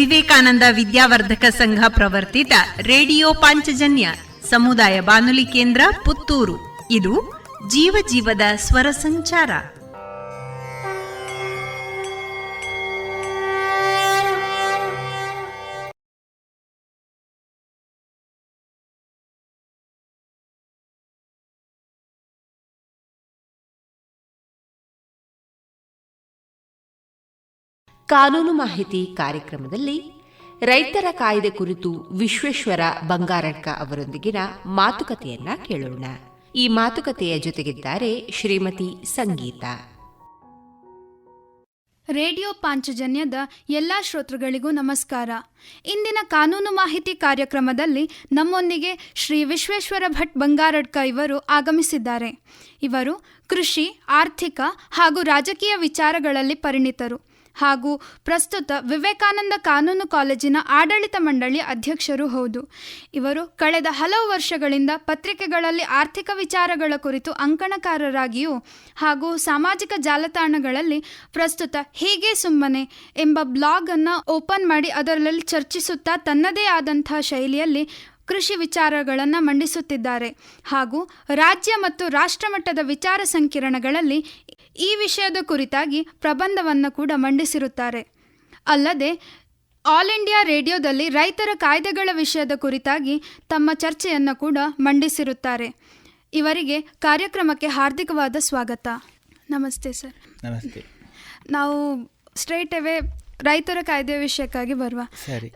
ವಿವೇಕಾನಂದ ವಿದ್ಯಾವರ್ಧಕ ಸಂಘ ಪ್ರವರ್ತಿತ ರೇಡಿಯೋ ಪಾಂಚಜನ್ಯ ಸಮುದಾಯ ಬಾನುಲಿ ಕೇಂದ್ರ ಪುತ್ತೂರು. ಇದು ಜೀವ ಜೀವದ ಸ್ವರ ಸಂಚಾರ. ಕಾನೂನು ಮಾಹಿತಿ ಕಾರ್ಯಕ್ರಮದಲ್ಲಿ ರೈತರ ಕಾಯ್ದೆ ಕುರಿತು ವಿಶ್ವೇಶ್ವರ ಬಂಗಾರಡ್ಕ ಅವರೊಂದಿಗಿನ ಮಾತುಕತೆಯನ್ನ ಕೇಳೋಣ. ಈ ಮಾತುಕತೆಯ ಜೊತೆಗಿದ್ದಾರೆ ಶ್ರೀಮತಿ ಸಂಗೀತ. ರೇಡಿಯೋ ಪಾಂಚಜನ್ಯದ ಎಲ್ಲ ಶ್ರೋತೃಗಳಿಗೂ ನಮಸ್ಕಾರ. ಇಂದಿನ ಕಾನೂನು ಮಾಹಿತಿ ಕಾರ್ಯಕ್ರಮದಲ್ಲಿ ನಮ್ಮೊಂದಿಗೆ ಶ್ರೀ ವಿಶ್ವೇಶ್ವರ ಭಟ್ ಬಂಗಾರಡ್ಕ ಇವರು ಆಗಮಿಸಿದ್ದಾರೆ. ಇವರು ಕೃಷಿ, ಆರ್ಥಿಕ ಹಾಗೂ ರಾಜಕೀಯ ವಿಚಾರಗಳಲ್ಲಿ ಪರಿಣಿತರು ಹಾಗೂ ಪ್ರಸ್ತುತ ವಿವೇಕಾನಂದ ಕಾನೂನು ಕಾಲೇಜಿನ ಆಡಳಿತ ಮಂಡಳಿಯ ಅಧ್ಯಕ್ಷರೂ ಹೌದು. ಇವರು ಕಳೆದ ಹಲವು ವರ್ಷಗಳಿಂದ ಪತ್ರಿಕೆಗಳಲ್ಲಿ ಆರ್ಥಿಕ ವಿಚಾರಗಳ ಕುರಿತು ಅಂಕಣಕಾರರಾಗಿಯೂ ಹಾಗೂ ಸಾಮಾಜಿಕ ಜಾಲತಾಣಗಳಲ್ಲಿ ಪ್ರಸ್ತುತ ಹೀಗೆ ಸುಮ್ಮನೆ ಎಂಬ ಬ್ಲಾಗ್ ಅನ್ನು ಓಪನ್ ಮಾಡಿ ಅದರಲ್ಲಿ ಚರ್ಚಿಸುತ್ತಾ ತನ್ನದೇ ಆದಂತಹ ಶೈಲಿಯಲ್ಲಿ ಕೃಷಿ ವಿಚಾರಗಳನ್ನು ಮಂಡಿಸುತ್ತಿದ್ದಾರೆ ಹಾಗೂ ರಾಜ್ಯ ಮತ್ತು ರಾಷ್ಟ್ರಮಟ್ಟದ ವಿಚಾರ ಸಂಕಿರಣಗಳಲ್ಲಿ ಈ ವಿಷಯದ ಕುರಿತಾಗಿ ಪ್ರಬಂಧವನ್ನು ಕೂಡ ಮಂಡಿಸಿರುತ್ತಾರೆ. ಅಲ್ಲದೆ ಆಲ್ ಇಂಡಿಯಾ ರೇಡಿಯೋದಲ್ಲಿ ರೈತರ ಕಾಯ್ದೆಗಳ ವಿಷಯದ ಕುರಿತಾಗಿ ತಮ್ಮ ಚರ್ಚೆಯನ್ನು ಕೂಡ ಮಂಡಿಸಿರುತ್ತಾರೆ. ಇವರಿಗೆ ಕಾರ್ಯಕ್ರಮಕ್ಕೆ ಹಾರ್ದಿಕವಾದ ಸ್ವಾಗತ. ನಮಸ್ತೆ ಸರ್. ನಮಸ್ತೆ. ನಾವು ಸ್ಟ್ರೈಟ್ ಅವೇ ರೈತರ ಕಾಯ್ದೆ ವಿಷಯಕ್ಕಾಗಿ ಬರುವ. ಸರಿ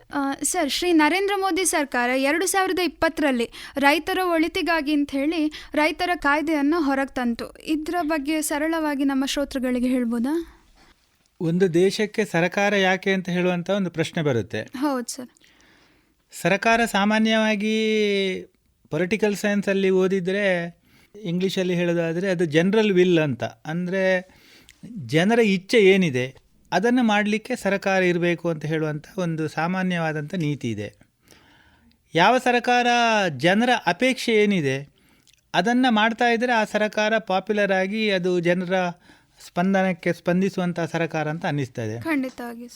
ಸರ್, ಶ್ರೀ ನರೇಂದ್ರ ಮೋದಿ ಸರ್ಕಾರ 2020ರಲ್ಲಿ ರೈತರ ಒಳಿತಿಗಾಗಿ ಅಂತ ಹೇಳಿ ರೈತರ ಕಾಯ್ದೆಯನ್ನು ಹೊರಗೆ ತಂತು. ಇದರ ಬಗ್ಗೆ ಸರಳವಾಗಿ ನಮ್ಮ ಶ್ರೋತೃಗಳಿಗೆ ಹೇಳ್ಬೋದಾ? ಒಂದು ದೇಶಕ್ಕೆ ಸರ್ಕಾರ ಯಾಕೆ ಅಂತ ಹೇಳುವಂಥ ಒಂದು ಪ್ರಶ್ನೆ ಬರುತ್ತೆ. ಹೌದು ಸರ್. ಸರ್ಕಾರ ಸಾಮಾನ್ಯವಾಗಿ ಪೊಲಿಟಿಕಲ್ ಸೈನ್ಸಲ್ಲಿ ಓದಿದರೆ, ಇಂಗ್ಲೀಷಲ್ಲಿ ಹೇಳೋದಾದರೆ ಅದು ಜನರಲ್ ವಿಲ್ ಅಂತ. ಅಂದರೆ ಜನರ ಇಚ್ಛೆ ಏನಿದೆ ಅದನ್ನು ಮಾಡಲಿಕ್ಕೆ ಸರ್ಕಾರ ಇರಬೇಕು ಅಂತ ಹೇಳುವಂಥ ಒಂದು ಸಾಮಾನ್ಯವಾದಂಥ ನೀತಿ ಇದೆ. ಯಾವ ಸರ್ಕಾರ ಜನರ ಅಪೇಕ್ಷೆ ಏನಿದೆ ಅದನ್ನು ಮಾಡ್ತಾ ಇದ್ದರೆ ಆ ಸರ್ಕಾರ ಪಾಪ್ಯುಲರ್ ಆಗಿ ಅದು ಜನರ ಸ್ಪಂದನಕ್ಕೆ ಸ್ಪಂದಿಸುವಂಥ ಸರ್ಕಾರ ಅಂತ ಅನ್ನಿಸ್ತಾ ಇದೆ. ಖಂಡಿತವಾಗಿ.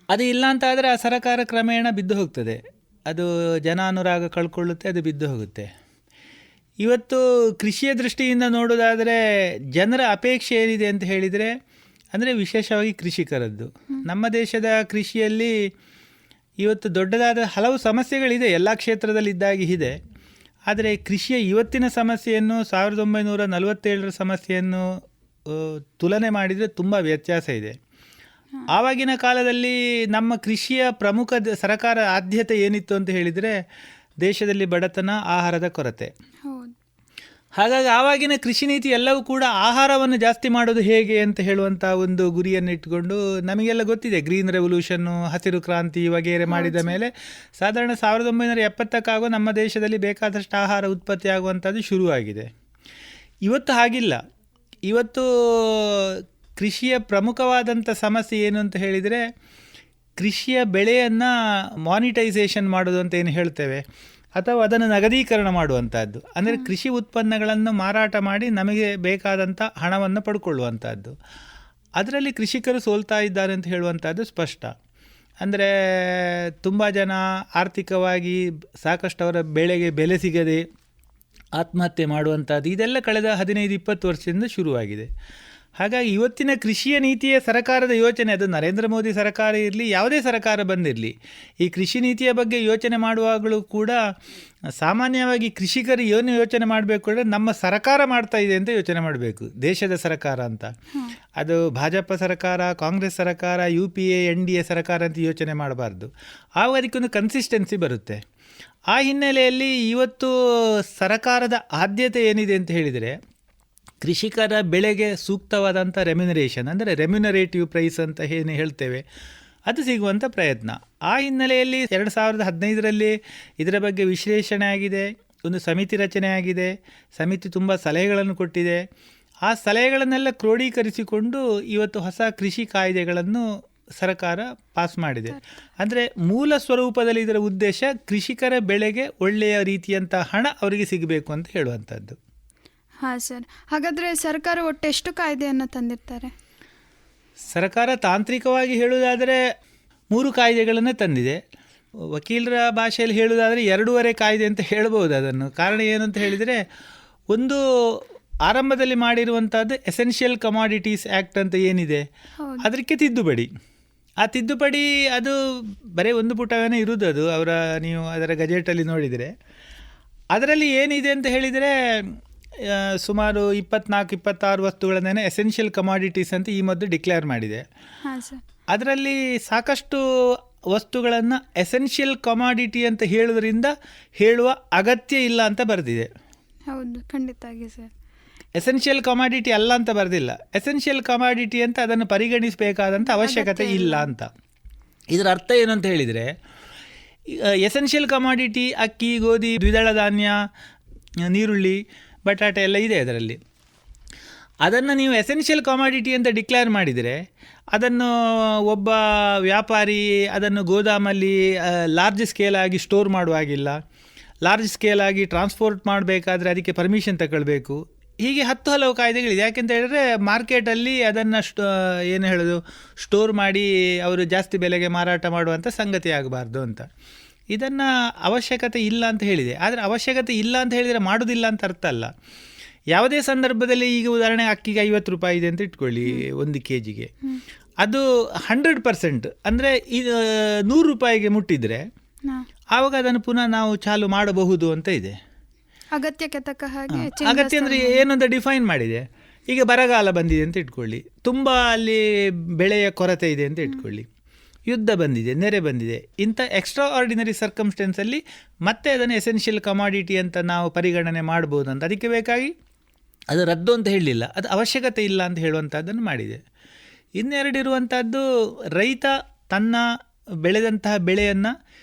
ಅದು ಇಲ್ಲ ಅಂತ ಆದರೆ ಆ ಸರ್ಕಾರ ಕ್ರಮೇಣ ಬಿದ್ದು ಹೋಗ್ತದೆ. ಅದು ಜನ ಅನುರಾಗ ಕಳ್ಕೊಳ್ಳುತ್ತೆ, ಅದು ಬಿದ್ದು ಹೋಗುತ್ತೆ. ಇವತ್ತು ಕೃಷಿಯ ದೃಷ್ಟಿಯಿಂದ ನೋಡೋದಾದರೆ ಜನರ ಅಪೇಕ್ಷೆ ಏನಿದೆ ಅಂತ ಹೇಳಿದರೆ, ಅಂದರೆ ವಿಶೇಷವಾಗಿ ಕೃಷಿಕರದ್ದು. ನಮ್ಮ ದೇಶದ ಕೃಷಿಯಲ್ಲಿ ಇವತ್ತು ದೊಡ್ಡದಾದ ಹಲವು ಸಮಸ್ಯೆಗಳಿದೆ, ಎಲ್ಲ ಕ್ಷೇತ್ರದಲ್ಲಿ ಇದ್ದಾಗಿ ಇದೆ. ಆದರೆ ಕೃಷಿಯ ಇವತ್ತಿನ ಸಮಸ್ಯೆಯನ್ನು 1947ರ ಸಮಸ್ಯೆಯನ್ನು ತುಲನೆ ಮಾಡಿದರೆ ತುಂಬ ವ್ಯತ್ಯಾಸ ಇದೆ. ಆವಾಗಿನ ಕಾಲದಲ್ಲಿ ನಮ್ಮ ಕೃಷಿಯ ಪ್ರಮುಖ ಸರ್ಕಾರ ಆದ್ಯತೆ ಏನಿತ್ತು ಅಂತ ಹೇಳಿದರೆ ದೇಶದಲ್ಲಿ ಬಡತನ, ಆಹಾರದ ಕೊರತೆ. ಹಾಗಾಗಿ ಆವಾಗಿನ ಕೃಷಿ ನೀತಿ ಎಲ್ಲವೂ ಕೂಡ ಆಹಾರವನ್ನು ಜಾಸ್ತಿ ಮಾಡೋದು ಹೇಗೆ ಅಂತ ಹೇಳುವಂಥ ಒಂದು ಗುರಿಯನ್ನು ಇಟ್ಟುಕೊಂಡು, ನಮಗೆಲ್ಲ ಗೊತ್ತಿದೆ ಗ್ರೀನ್ ರೆವಲ್ಯೂಷನ್ನು, ಹಸಿರು ಕ್ರಾಂತಿ ವಗೇರೆ ಮಾಡಿದ ಮೇಲೆ ಸಾಧಾರಣ 1970ಕ್ಕಾಗೋ ನಮ್ಮ ದೇಶದಲ್ಲಿ ಬೇಕಾದಷ್ಟು ಆಹಾರ ಉತ್ಪತ್ತಿ ಆಗುವಂಥದ್ದು ಶುರುವಾಗಿದೆ. ಇವತ್ತು ಹಾಗಿಲ್ಲ. ಇವತ್ತು ಕೃಷಿಯ ಪ್ರಮುಖವಾದಂಥ ಸಮಸ್ಯೆ ಏನು ಅಂತ ಹೇಳಿದರೆ, ಕೃಷಿಯ ಬೆಳೆಯನ್ನು ಮಾನಿಟೈಸೇಷನ್ ಮಾಡೋದು ಅಂತ ಏನು ಹೇಳ್ತೇವೆ, ಅಥವಾ ಅದನ್ನು ನಗದೀಕರಣ ಮಾಡುವಂಥದ್ದು. ಅಂದರೆ ಕೃಷಿ ಉತ್ಪನ್ನಗಳನ್ನು ಮಾರಾಟ ಮಾಡಿ ನಮಗೆ ಬೇಕಾದಂಥ ಹಣವನ್ನು ಪಡ್ಕೊಳ್ಳುವಂಥದ್ದು. ಅದರಲ್ಲಿ ಕೃಷಿಕರು ಸೋಲ್ತಾ ಇದ್ದಾರೆ ಅಂತ ಹೇಳುವಂಥದ್ದು ಸ್ಪಷ್ಟ. ಅಂದರೆ ತುಂಬ ಜನ ಆರ್ಥಿಕವಾಗಿ ಸಾಕಷ್ಟು ಅವರ ಬೆಳೆಗೆ ಬೆಲೆ ಸಿಗದೆ ಆತ್ಮಹತ್ಯೆ ಮಾಡುವಂಥದ್ದು, ಇದೆಲ್ಲ ಕಳೆದ 15-20 ವರ್ಷದಿಂದ ಶುರುವಾಗಿದೆ. ಹಾಗಾಗಿ ಇವತ್ತಿನ ಕೃಷಿಯ ನೀತಿಯ ಸರ್ಕಾರದ ಯೋಚನೆ, ಅದು ನರೇಂದ್ರ ಮೋದಿ ಸರ್ಕಾರ ಇರಲಿ, ಯಾವುದೇ ಸರ್ಕಾರ ಬಂದಿರಲಿ, ಈ ಕೃಷಿ ನೀತಿಯ ಬಗ್ಗೆ ಯೋಚನೆ ಮಾಡುವಾಗಲೂ ಕೂಡ ಸಾಮಾನ್ಯವಾಗಿ ಕೃಷಿಕರು ಏನು ಯೋಚನೆ ಮಾಡಬೇಕು ಅಂದರೆ, ನಮ್ಮ ಸರ್ಕಾರ ಮಾಡ್ತಾ ಇದೆ ಅಂತ ಯೋಚನೆ ಮಾಡಬೇಕು, ದೇಶದ ಸರ್ಕಾರ ಅಂತ. ಅದು ಭಾಜಪ ಸರ್ಕಾರ, ಕಾಂಗ್ರೆಸ್ ಸರ್ಕಾರ, UPA NDA ಸರ್ಕಾರ ಅಂತ ಯೋಚನೆ ಮಾಡಬಾರ್ದು. ಆವಾಗ ಅದಕ್ಕೊಂದು ಕನ್ಸಿಸ್ಟೆನ್ಸಿ ಬರುತ್ತೆ. ಆ ಹಿನ್ನೆಲೆಯಲ್ಲಿ ಇವತ್ತು ಸರ್ಕಾರದ ಆದ್ಯತೆ ಏನಿದೆ ಅಂತ ಹೇಳಿದರೆ, ಕೃಷಿಕರ ಬೆಳೆಗೆ ಸೂಕ್ತವಾದಂಥ ರೆಮ್ಯುನರೇಷನ್, ಅಂದರೆ ರೆಮ್ಯುನರೇಟಿವ್ ಪ್ರೈಸ್ ಅಂತ ಏನು ಹೇಳ್ತೇವೆ, ಅದು ಸಿಗುವಂಥ ಪ್ರಯತ್ನ. ಆ ಹಿನ್ನೆಲೆಯಲ್ಲಿ 2015ರಲ್ಲಿ ಇದರ ಬಗ್ಗೆ ವಿಶ್ಲೇಷಣೆ ಆಗಿದೆ, ಒಂದು ಸಮಿತಿ ರಚನೆ ಆಗಿದೆ. ಸಮಿತಿ ತುಂಬ ಸಲಹೆಗಳನ್ನು ಕೊಟ್ಟಿದೆ. ಆ ಸಲಹೆಗಳನ್ನೆಲ್ಲ ಕ್ರೋಢೀಕರಿಸಿಕೊಂಡು ಇವತ್ತು ಹೊಸ ಕೃಷಿ ಕಾಯ್ದೆಗಳನ್ನು ಸರ್ಕಾರ ಪಾಸ್ ಮಾಡಿದೆ. ಅಂದರೆ ಮೂಲ ಸ್ವರೂಪದಲ್ಲಿ ಇದರ ಉದ್ದೇಶ ಕೃಷಿಕರ ಬೆಳೆಗೆ ಒಳ್ಳೆಯ ರೀತಿಯಂಥ ಹಣ ಅವರಿಗೆ ಸಿಗಬೇಕು ಅಂತ ಹೇಳುವಂಥದ್ದು. ಹಾಂ ಸರ್. ಹಾಗಾದರೆ ಸರ್ಕಾರ ಒಟ್ಟು ಎಷ್ಟು ಕಾಯ್ದೆಯನ್ನು ತಂದಿರ್ತಾರೆ? ಸರ್ಕಾರ ತಾಂತ್ರಿಕವಾಗಿ ಹೇಳುವುದಾದರೆ 3 ಕಾಯ್ದೆಗಳನ್ನು ತಂದಿದೆ. ವಕೀಲರ ಭಾಷೆಯಲ್ಲಿ ಹೇಳುವುದಾದರೆ 2.5 ಕಾಯ್ದೆ ಅಂತ ಹೇಳ್ಬೋದು ಅದನ್ನು. ಕಾರಣ ಏನು ಅಂತ ಹೇಳಿದರೆ, ಒಂದು ಆರಂಭದಲ್ಲಿ ಮಾಡಿರುವಂಥದ್ದು ಎಸೆನ್ಷಿಯಲ್ ಕಮಾಡಿಟೀಸ್ ಆ್ಯಕ್ಟ್ ಅಂತ ಏನಿದೆ ಅದಕ್ಕೆ ತಿದ್ದುಪಡಿ. ಆ ತಿದ್ದುಪಡಿ ಅದು ಬರೀ 1 ಪುಟವೇನೇ ಇರುವುದು, ಅದು ನೀವು ಅದರ ಗಜೆಟಲ್ಲಿ ನೋಡಿದರೆ ಅದರಲ್ಲಿ ಏನಿದೆ ಅಂತ ಹೇಳಿದರೆ ಸುಮಾರು 24-26 ವಸ್ತುಗಳನ್ನೇ ಎಸೆನ್ಷಿಯಲ್ ಕಮಾಡಿಟೀಸ್ ಅಂತ ಈ ಮೊದಲು ಡಿಕ್ಲೇರ್ ಮಾಡಿದೆ. ಅದರಲ್ಲಿ ಸಾಕಷ್ಟು ವಸ್ತುಗಳನ್ನು ಎಸೆನ್ಷಿಯಲ್ ಕಮಾಡಿಟಿ ಅಂತ ಹೇಳುವ ಅಗತ್ಯ ಇಲ್ಲ ಅಂತ ಬರೆದಿದೆ. ಹೌದು, ಖಂಡಿತವಾಗಿ ಸರ್. ಎಸೆನ್ಷಿಯಲ್ ಕಮಾಡಿಟಿ ಅಲ್ಲ ಅಂತ ಬರೆದಿಲ್ಲ, ಎಸೆನ್ಷಿಯಲ್ ಕಮಾಡಿಟಿ ಅಂತ ಅದನ್ನು ಪರಿಗಣಿಸಬೇಕಾದಂಥ ಅವಶ್ಯಕತೆ ಇಲ್ಲ ಅಂತ. ಇದರ ಅರ್ಥ ಏನು ಅಂತ ಹೇಳಿದರೆ, ಎಸೆನ್ಷಿಯಲ್ ಕಮಾಡಿಟಿ ಅಕ್ಕಿ, ಗೋಧಿ, ದ್ವಿದಳ ಧಾನ್ಯ, ನೀರುಳ್ಳಿ, ಬಟಾಟೆ ಎಲ್ಲ ಇದೆ ಅದರಲ್ಲಿ. ಅದನ್ನು ನೀವು ಎಸೆನ್ಷಿಯಲ್ ಕಮಾಡಿಟಿ ಅಂತ ಡಿಕ್ಲೇರ್ ಮಾಡಿದರೆ ಅದನ್ನು ಒಬ್ಬ ವ್ಯಾಪಾರಿ ಅದನ್ನು ಗೋದಾಮಲ್ಲಿ ಲಾರ್ಜ್ ಸ್ಕೇಲಾಗಿ ಸ್ಟೋರ್ ಮಾಡುವಾಗಿಲ್ಲ, ಲಾರ್ಜ್ ಸ್ಕೇಲಾಗಿ ಟ್ರಾನ್ಸ್ಪೋರ್ಟ್ ಮಾಡಬೇಕಾದ್ರೆ ಅದಕ್ಕೆ ಪರ್ಮಿಷನ್ ತಗೊಳ್ಬೇಕು. ಹೀಗೆ 10 ಹಲವು ಕಾಯ್ದೆಗಳಿದೆ. ಯಾಕೆಂತ ಹೇಳಿದ್ರೆ ಮಾರ್ಕೆಟಲ್ಲಿ ಅದನ್ನು ಸ್ಟೋರ್ ಮಾಡಿ ಅವರು ಜಾಸ್ತಿ ಬೆಲೆಗೆ ಮಾರಾಟ ಮಾಡುವಂಥ ಸಂಗತಿ ಆಗಬಾರ್ದು ಅಂತ. ಇದನ್ನು ಅವಶ್ಯಕತೆ ಇಲ್ಲ ಅಂತ ಹೇಳಿದೆ. ಆದರೆ ಅವಶ್ಯಕತೆ ಇಲ್ಲ ಅಂತ ಹೇಳಿದರೆ ಮಾಡೋದಿಲ್ಲ ಅಂತ ಅರ್ಥ ಅಲ್ಲ. ಯಾವುದೇ ಸಂದರ್ಭದಲ್ಲಿ ಈಗ ಉದಾಹರಣೆ ಅಕ್ಕಿಗೆ 50 ರೂಪಾಯಿ ಇದೆ ಅಂತ ಇಟ್ಕೊಳ್ಳಿ 1 kgಗೆ, ಅದು 100% ಅಂದರೆ 100 ರೂಪಾಯಿಗೆ ಮುಟ್ಟಿದರೆ ಆವಾಗ ಅದನ್ನು ಪುನಃ ನಾವು ಚಾಲು ಮಾಡಬಹುದು ಅಂತ ಇದೆ. ಅಗತ್ಯಕ್ಕೆ ತಕ್ಕ ಹಾಗೆ ಅಗತ್ಯ ಅಂದರೆ ಏನು ಅಂತ ಡಿಫೈನ್ ಮಾಡಿದೆ. ಈಗ ಬರಗಾಲ ಬಂದಿದೆ ಅಂತ ಇಟ್ಕೊಳ್ಳಿ, ತುಂಬ ಅಲ್ಲಿ ಬೆಳೆಯ ಕೊರತೆ ಇದೆ ಅಂತ ಇಟ್ಕೊಳ್ಳಿ, ಯುದ್ಧ ಬಂದಿದೆ, ನೆರೆ ಬಂದಿದೆ, ಇಂಥ ಎಕ್ಸ್ಟ್ರಾ ಆರ್ಡಿನರಿ ಸರ್ಕಮ್ಸ್ಟೆನ್ಸಲ್ಲಿ ಮತ್ತೆ ಅದನ್ನು ಎಸೆನ್ಷಿಯಲ್ ಕಮಾಡಿಟಿ ಅಂತ ನಾವು ಪರಿಗಣನೆ ಮಾಡ್ಬೋದು ಅಂತ. ಅದಕ್ಕೆ ಬೇಕಾಗಿ ಅದು ರದ್ದು ಅಂತ ಹೇಳಲಿಲ್ಲ, ಅದು ಅವಶ್ಯಕತೆ ಇಲ್ಲ ಅಂತ ಹೇಳುವಂಥದ್ದನ್ನು ಮಾಡಿದೆ. ಇನ್ನೆರಡು ಇರುವಂಥದ್ದು, ರೈತ ತನ್ನ ಬೆಳೆದಂತಹ ಬೆಳೆಯನ್ನು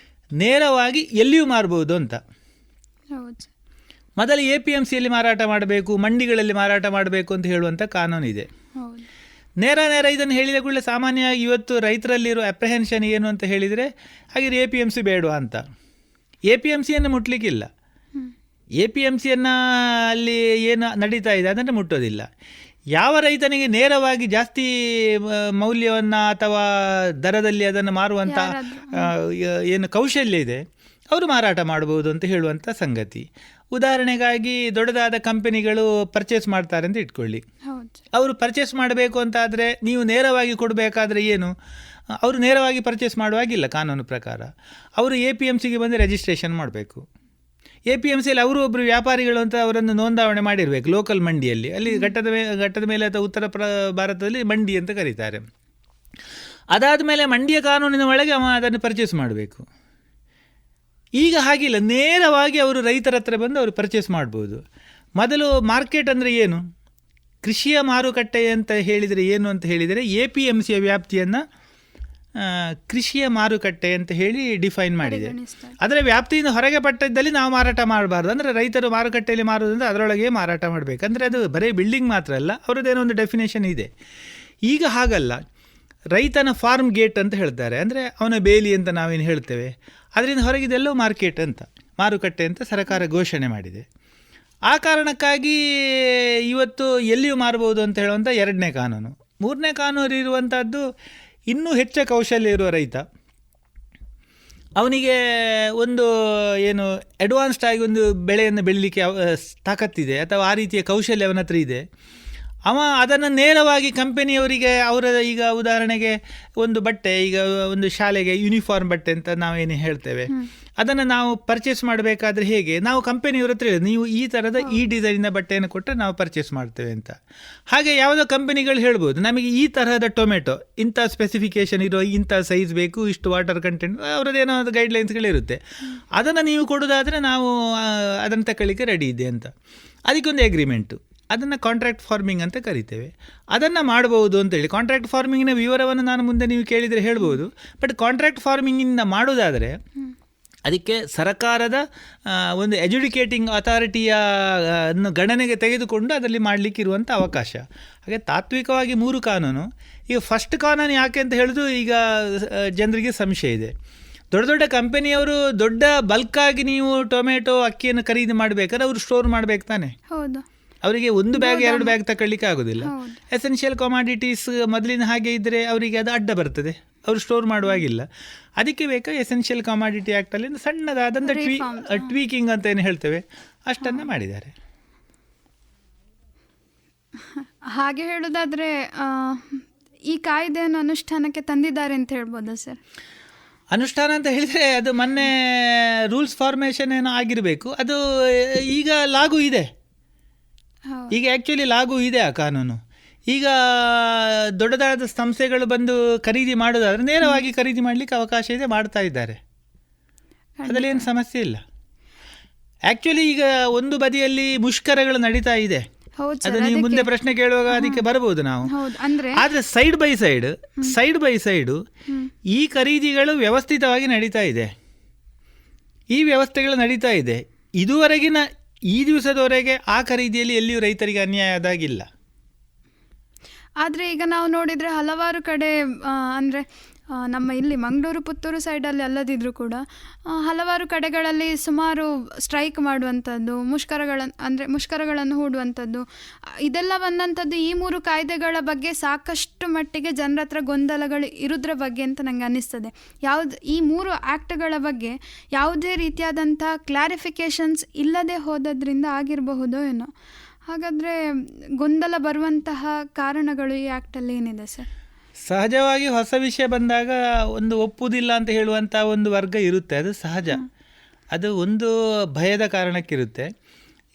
ನೇರವಾಗಿ ಎಲ್ಲಿಯೂ ಮಾರ್ಬೋದು ಅಂತ. ಮೊದಲು APMCಯಲ್ಲಿ ಮಾರಾಟ ಮಾಡಬೇಕು, ಮಂಡಿಗಳಲ್ಲಿ ಮಾರಾಟ ಮಾಡಬೇಕು ಅಂತ ಹೇಳುವಂಥ ಕಾನೂನಿದೆ. ನೇರ ಇದನ್ನು ಹೇಳಿದ ಕೂಡಲೇ ಸಾಮಾನ್ಯವಾಗಿ ಇವತ್ತು ರೈತರಲ್ಲಿರೋ ಅಪ್ರೆಹೆನ್ಷನ್ ಏನು ಅಂತ ಹೇಳಿದರೆ, ಹಾಗೆ APMC ಬೇಡವಾ ಅಂತ. APMCಯನ್ನು ಮುಟ್ಲಿಕ್ಕಿಲ್ಲ. APMCಯನ್ನು ಅಲ್ಲಿ ಏನು ನಡೀತಾ ಇದೆ ಅದನ್ನು ಮುಟ್ಟೋದಿಲ್ಲ. ಯಾವ ರೈತನಿಗೆ ನೇರವಾಗಿ ಜಾಸ್ತಿ ಮೌಲ್ಯವನ್ನು ಅಥವಾ ದರದಲ್ಲಿ ಅದನ್ನು ಮಾರುವಂಥ ಏನು ಕೌಶಲ್ಯ ಇದೆ ಅವರು ಮಾರಾಟ ಮಾಡ್ಬೋದು ಅಂತ ಹೇಳುವಂಥ ಸಂಗತಿ. ಉದಾಹರಣೆಗಾಗಿ ದೊಡ್ಡದಾದ ಕಂಪನಿಗಳು ಪರ್ಚೇಸ್ ಮಾಡ್ತಾರೆ ಅಂತ ಇಟ್ಕೊಳ್ಳಿ. ಅವರು ಪರ್ಚೇಸ್ ಮಾಡಬೇಕು ಅಂತಾದರೆ ನೀವು ನೇರವಾಗಿ ಕೊಡಬೇಕಾದ್ರೆ ಏನು, ಅವರು ನೇರವಾಗಿ ಪರ್ಚೇಸ್ ಮಾಡುವಾಗಿಲ್ಲ ಕಾನೂನು ಪ್ರಕಾರ. ಅವರು APMCಗೆ ಬಂದು ರಿಜಿಸ್ಟ್ರೇಷನ್ ಮಾಡಬೇಕು. APMCಯಲ್ಲಿ ಅವರು ಒಬ್ಬರು ವ್ಯಾಪಾರಿಗಳು ಅಂತ ಅವರನ್ನು ನೋಂದಾವಣೆ ಮಾಡಿರಬೇಕು ಲೋಕಲ್ ಮಂಡಿಯಲ್ಲಿ. ಅಲ್ಲಿ ಘಟ್ಟದ ಮೇಲೆ ಅಥವಾ ಉತ್ತರ ಭಾರತದಲ್ಲಿ ಮಂಡಿ ಅಂತ ಕರೀತಾರೆ. ಅದಾದ ಮೇಲೆ ಮಂಡಿಯ ಕಾನೂನಿನ ಒಳಗೆ ಅದನ್ನು ಪರ್ಚೇಸ್ ಮಾಡಬೇಕು. ಈಗ ಹಾಗಿಲ್ಲ, ನೇರವಾಗಿ ಅವರು ರೈತರ ಹತ್ರ ಬಂದು ಅವರು ಪರ್ಚೇಸ್ ಮಾಡ್ಬೋದು. ಮೊದಲು ಮಾರ್ಕೆಟ್ ಅಂದರೆ ಏನು, ಕೃಷಿಯ ಮಾರುಕಟ್ಟೆ ಅಂತ ಹೇಳಿದರೆ ಏನು ಅಂತ ಹೇಳಿದರೆ APMCಯ ವ್ಯಾಪ್ತಿಯನ್ನು ಕೃಷಿಯ ಮಾರುಕಟ್ಟೆ ಅಂತ ಹೇಳಿ ಡಿಫೈನ್ ಮಾಡಿದೆ. ಅದರ ವ್ಯಾಪ್ತಿಯಿಂದ ಹೊರಗೆ ಪಟ್ಟಿದ್ದಲ್ಲಿ ನಾವು ಮಾರಾಟ ಮಾಡಬಾರ್ದು. ಅಂದರೆ ರೈತರು ಮಾರುಕಟ್ಟೆಯಲ್ಲಿ ಮಾರೋದಂದರೆ ಅದರೊಳಗೆ ಮಾರಾಟ ಮಾಡಬೇಕು. ಅಂದರೆ ಅದು ಬರೀ ಬಿಲ್ಡಿಂಗ್ ಮಾತ್ರ ಅಲ್ಲ, ಅವರದ್ದೇನೋ ಒಂದು ಡೆಫಿನೇಷನ್ ಇದೆ. ಈಗ ಹಾಗಲ್ಲ, ರೈತನ ಫಾರ್ಮ್ ಗೇಟ್ ಅಂತ ಹೇಳ್ತಾರೆ, ಅಂದರೆ ಅವನ ಬೇಲಿ ಅಂತ ನಾವೇನು ಹೇಳ್ತೇವೆ, ಅದರಿಂದ ಹೊರಗಿದೆಲ್ಲೋ ಮಾರ್ಕೆಟ್ ಅಂತ, ಮಾರುಕಟ್ಟೆ ಅಂತ ಸರ್ಕಾರ ಘೋಷಣೆ ಮಾಡಿದೆ. ಆ ಕಾರಣಕ್ಕಾಗಿ ಇವತ್ತು ಎಲ್ಲಿಯೂ ಮಾರಬಹುದು ಅಂತ ಹೇಳುವಂಥ 2ನೇ ಕಾನೂನು. 3ನೇ ಕಾನೂನು ಇರುವಂಥದ್ದು, ಇನ್ನೂ ಹೆಚ್ಚು ಕೌಶಲ್ಯ ಇರುವ ರೈತ, ಅವನಿಗೆ ಒಂದು ಏನು ಅಡ್ವಾನ್ಸ್ಡ್ ಆಗಿ ಒಂದು ಬೆಳೆಯನ್ನು ಬೆಳೀಲಿಕ್ಕೆ ತಾಕತ್ತಿದೆ ಅಥವಾ ಆ ರೀತಿಯ ಕೌಶಲ್ಯ ಅವನ ಹತ್ರ ಇದೆ, ಅವ ಅದನ್ನು ನೇರವಾಗಿ ಕಂಪನಿಯವರಿಗೆ ಈಗ ಉದಾಹರಣೆಗೆ ಒಂದು ಬಟ್ಟೆ, ಈಗ ಒಂದು ಶಾಲೆಗೆ ಯೂನಿಫಾರ್ಮ್ ಬಟ್ಟೆ ಅಂತ ನಾವೇನು ಹೇಳ್ತೇವೆ, ಅದನ್ನು ನಾವು ಪರ್ಚೇಸ್ ಮಾಡಬೇಕಾದ್ರೆ ಹೇಗೆ, ನಾವು ಕಂಪನಿಯವ್ರ ಹತ್ರ ಹೇಳಿದೆ ನೀವು ಈ ಥರದ ಈ ಡಿಸೈನಿನ ಬಟ್ಟೆಯನ್ನು ಕೊಟ್ಟರೆ ನಾವು ಪರ್ಚೇಸ್ ಮಾಡ್ತೇವೆ ಅಂತ. ಹಾಗೆ ಯಾವುದೋ ಕಂಪನಿಗಳು ಹೇಳ್ಬೋದು ನಮಗೆ ಈ ತರಹದ ಟೊಮೆಟೊ ಇಂಥ ಸ್ಪೆಸಿಫಿಕೇಷನ್ ಇರೋ ಇಂಥ ಸೈಜ್ ಬೇಕು, ಇಷ್ಟು ವಾಟರ್ ಕಂಟೆಂಟ್, ಅವರದ್ದೇನೋ ಒಂದು ಗೈಡ್ಲೈನ್ಸ್ಗಳಿರುತ್ತೆ. ಅದನ್ನು ನೀವು ಕೊಡೋದಾದರೆ ನಾವು ಅದನ್ನು ತಗೊಳ್ಳಿಕ್ಕೆ ರೆಡಿ ಇದೆ ಅಂತ. ಅದಕ್ಕೊಂದು ಅಗ್ರಿಮೆಂಟು, ಅದನ್ನು ಕಾಂಟ್ರಾಕ್ಟ್ ಫಾರ್ಮಿಂಗ್ ಅಂತ ಕರಿತೇವೆ. ಅದನ್ನು ಮಾಡ್ಬೋದು ಅಂತೇಳಿ. ಕಾಂಟ್ರಾಕ್ಟ್ ಫಾರ್ಮಿಂಗಿನ ವಿವರವನ್ನು ನಾನು ಮುಂದೆ ನೀವು ಕೇಳಿದರೆ ಹೇಳ್ಬೋದು. ಬಟ್ ಕಾಂಟ್ರಾಕ್ಟ್ ಫಾರ್ಮಿಂಗಿಂದ ಮಾಡೋದಾದರೆ ಅದಕ್ಕೆ ಸರ್ಕಾರದ ಒಂದು ಎಜುಡಿಕೇಟಿಂಗ್ ಅಥಾರಿಟಿಯ ಗಣನೆಗೆ ತೆಗೆದುಕೊಂಡು ಅದರಲ್ಲಿ ಮಾಡಲಿಕ್ಕೆ ಇರುವಂಥ ಅವಕಾಶ. ಹಾಗೆ ತಾತ್ವಿಕವಾಗಿ 3 ಕಾನೂನು. ಈಗ ಫಸ್ಟ್ ಕಾನೂನು ಯಾಕೆ ಅಂತ ಹೇಳಿದ್ರು ಈಗ ಜನರಿಗೆ ಸಂಶಯ ಇದೆ. ದೊಡ್ಡ ದೊಡ್ಡ ಕಂಪನಿಯವರು ದೊಡ್ಡ ಬಲ್ಕಾಗಿ ನೀವು ಟೊಮೆಟೊ ಅಕ್ಕಿಯನ್ನು ಖರೀದಿ ಮಾಡಬೇಕಾದ್ರೆ ಅವರು ಸ್ಟೋರ್ ಮಾಡಬೇಕು ತಾನೆ. ಹೌದು, ಅವರಿಗೆ 1 ಬ್ಯಾಗ್ 2 ಬ್ಯಾಗ್ ತಗೊಳ್ಳಿಕ್ಕೆ ಆಗೋದಿಲ್ಲ. ಎಸೆನ್ಷಿಯಲ್ ಕಮಾಡಿಟೀಸ್ ಮೊದಲಿನ ಹಾಗೆ ಇದ್ದರೆ ಅವರಿಗೆ ಅದು ಅಡ್ಡ ಬರ್ತದೆ, ಅವರು ಸ್ಟೋರ್ ಮಾಡುವಾಗಿಲ್ಲ. ಅದಕ್ಕೆ ಬೇಕಾ ಎಸೆನ್ಷಿಯಲ್ ಕಮಾಡಿಟಿ ಆ್ಯಕ್ಟಲ್ಲಿ ಸಣ್ಣದಾದಂಥ ಟ್ವೀಕಿಂಗ್ ಅಂತ ಏನು ಹೇಳ್ತೇವೆ ಅಷ್ಟನ್ನು ಮಾಡಿದ್ದಾರೆ. ಹಾಗೆ ಹೇಳೋದಾದರೆ ಈ ಕಾಯ್ದೆಯನ್ನು ಅನುಷ್ಠಾನಕ್ಕೆ ತಂದಿದ್ದಾರೆ ಅಂತ ಹೇಳ್ಬೋದಾ ಸರ್? ಅನುಷ್ಠಾನ ಅಂತ ಹೇಳಿದರೆ ಅದು ಮೊನ್ನೆ ರೂಲ್ಸ್ ಫಾರ್ಮೇಷನ್ ಏನೋ ಆಗಿರಬೇಕು, ಅದು ಈಗ ಲಾಗೂ ಇದೆ. ಈಗ ಆ್ಯಕ್ಚುಲಿ ಲಾಗೂ ಇದೆ ಆ ಕಾನೂನು. ಈಗ ದೊಡ್ಡದಾದ ಸಂಸ್ಥೆಗಳು ಬಂದು ಖರೀದಿ ಮಾಡೋದಾದರೆ ನೇರವಾಗಿ ಖರೀದಿ ಮಾಡಲಿಕ್ಕೆ ಅವಕಾಶ ಇದೆ, ಮಾಡ್ತಾ ಇದ್ದಾರೆ. ಅದರಲ್ಲಿ ಏನು ಸಮಸ್ಯೆ ಇಲ್ಲ. ಆ್ಯಕ್ಚುಲಿ ಈಗ ಒಂದು ಬದಿಯಲ್ಲಿ ಮುಷ್ಕರಗಳು ನಡೀತಾ ಇದೆ, ಅದು ನೀವು ಮುಂದೆ ಪ್ರಶ್ನೆ ಕೇಳುವಾಗ ಅದಕ್ಕೆ ಬರಬಹುದು ನಾವು. ಆದರೆ ಸೈಡ್ ಬೈ ಸೈಡು ಈ ಖರೀದಿಗಳು ವ್ಯವಸ್ಥಿತವಾಗಿ ನಡೀತಾ ಇದೆ, ಈ ವ್ಯವಸ್ಥೆಗಳು ನಡೀತಾ ಇದೆ. ಇದುವರೆಗಿನ ಈ ದಿವಸದವರೆಗೆ ಆ ಖರೀದಿಯಲ್ಲಿ ಎಲ್ಲಿಯೂ ರೈತರಿಗೆ ಅನ್ಯಾಯ ಆದಾಗಿಲ್ಲ. ಆದರೆ ಈಗ ನಾವು ನೋಡಿದರೆ ಹಲವಾರು ಕಡೆ ಅಂದರೆ ನಮ್ಮ ಇಲ್ಲಿ ಮಂಗಳೂರು ಪುತ್ತೂರು ಸೈಡಲ್ಲಿ ಅಲ್ಲದಿದ್ದರೂ ಕೂಡ ಹಲವಾರು ಕಡೆಗಳಲ್ಲಿ ಸುಮಾರು ಸ್ಟ್ರೈಕ್ ಮಾಡುವಂಥದ್ದು, ಮುಷ್ಕರಗಳನ್ನು ಹೂಡುವಂಥದ್ದು ಇದೆಲ್ಲ ಬಂದಂಥದ್ದು ಈ 3 ಕಾಯ್ದೆಗಳ ಬಗ್ಗೆ ಸಾಕಷ್ಟು ಮಟ್ಟಿಗೆ ಜನರ ಹತ್ರ ಗೊಂದಲಗಳು ಇರೋದ್ರ ಬಗ್ಗೆ ಅಂತ ನನಗೆ ಅನ್ನಿಸ್ತದೆ. ಈ 3 ಆ್ಯಕ್ಟ್ಗಳ ಬಗ್ಗೆ ಯಾವುದೇ ರೀತಿಯಾದಂಥ ಕ್ಲಾರಿಫಿಕೇಷನ್ಸ್ ಇಲ್ಲದೆ ಹೋದದ್ರಿಂದ ಆಗಿರಬಹುದೋ ಏನೋ. ಹಾಗಾದರೆ ಗೊಂದಲ ಬರುವಂತಹ ಕಾರಣಗಳು ಈ ಆ್ಯಕ್ಟಲ್ಲಿ ಏನಿದೆ ಸರ್? ಸಹಜವಾಗಿ ಹೊಸ ವಿಷಯ ಬಂದಾಗ ಒಂದು ಒಪ್ಪುವುದಿಲ್ಲ ಅಂತ ಹೇಳುವಂಥ ಒಂದು ವರ್ಗ ಇರುತ್ತೆ, ಅದು ಸಹಜ. ಅದು ಒಂದು ಭಯದ ಕಾರಣಕ್ಕಿರುತ್ತೆ.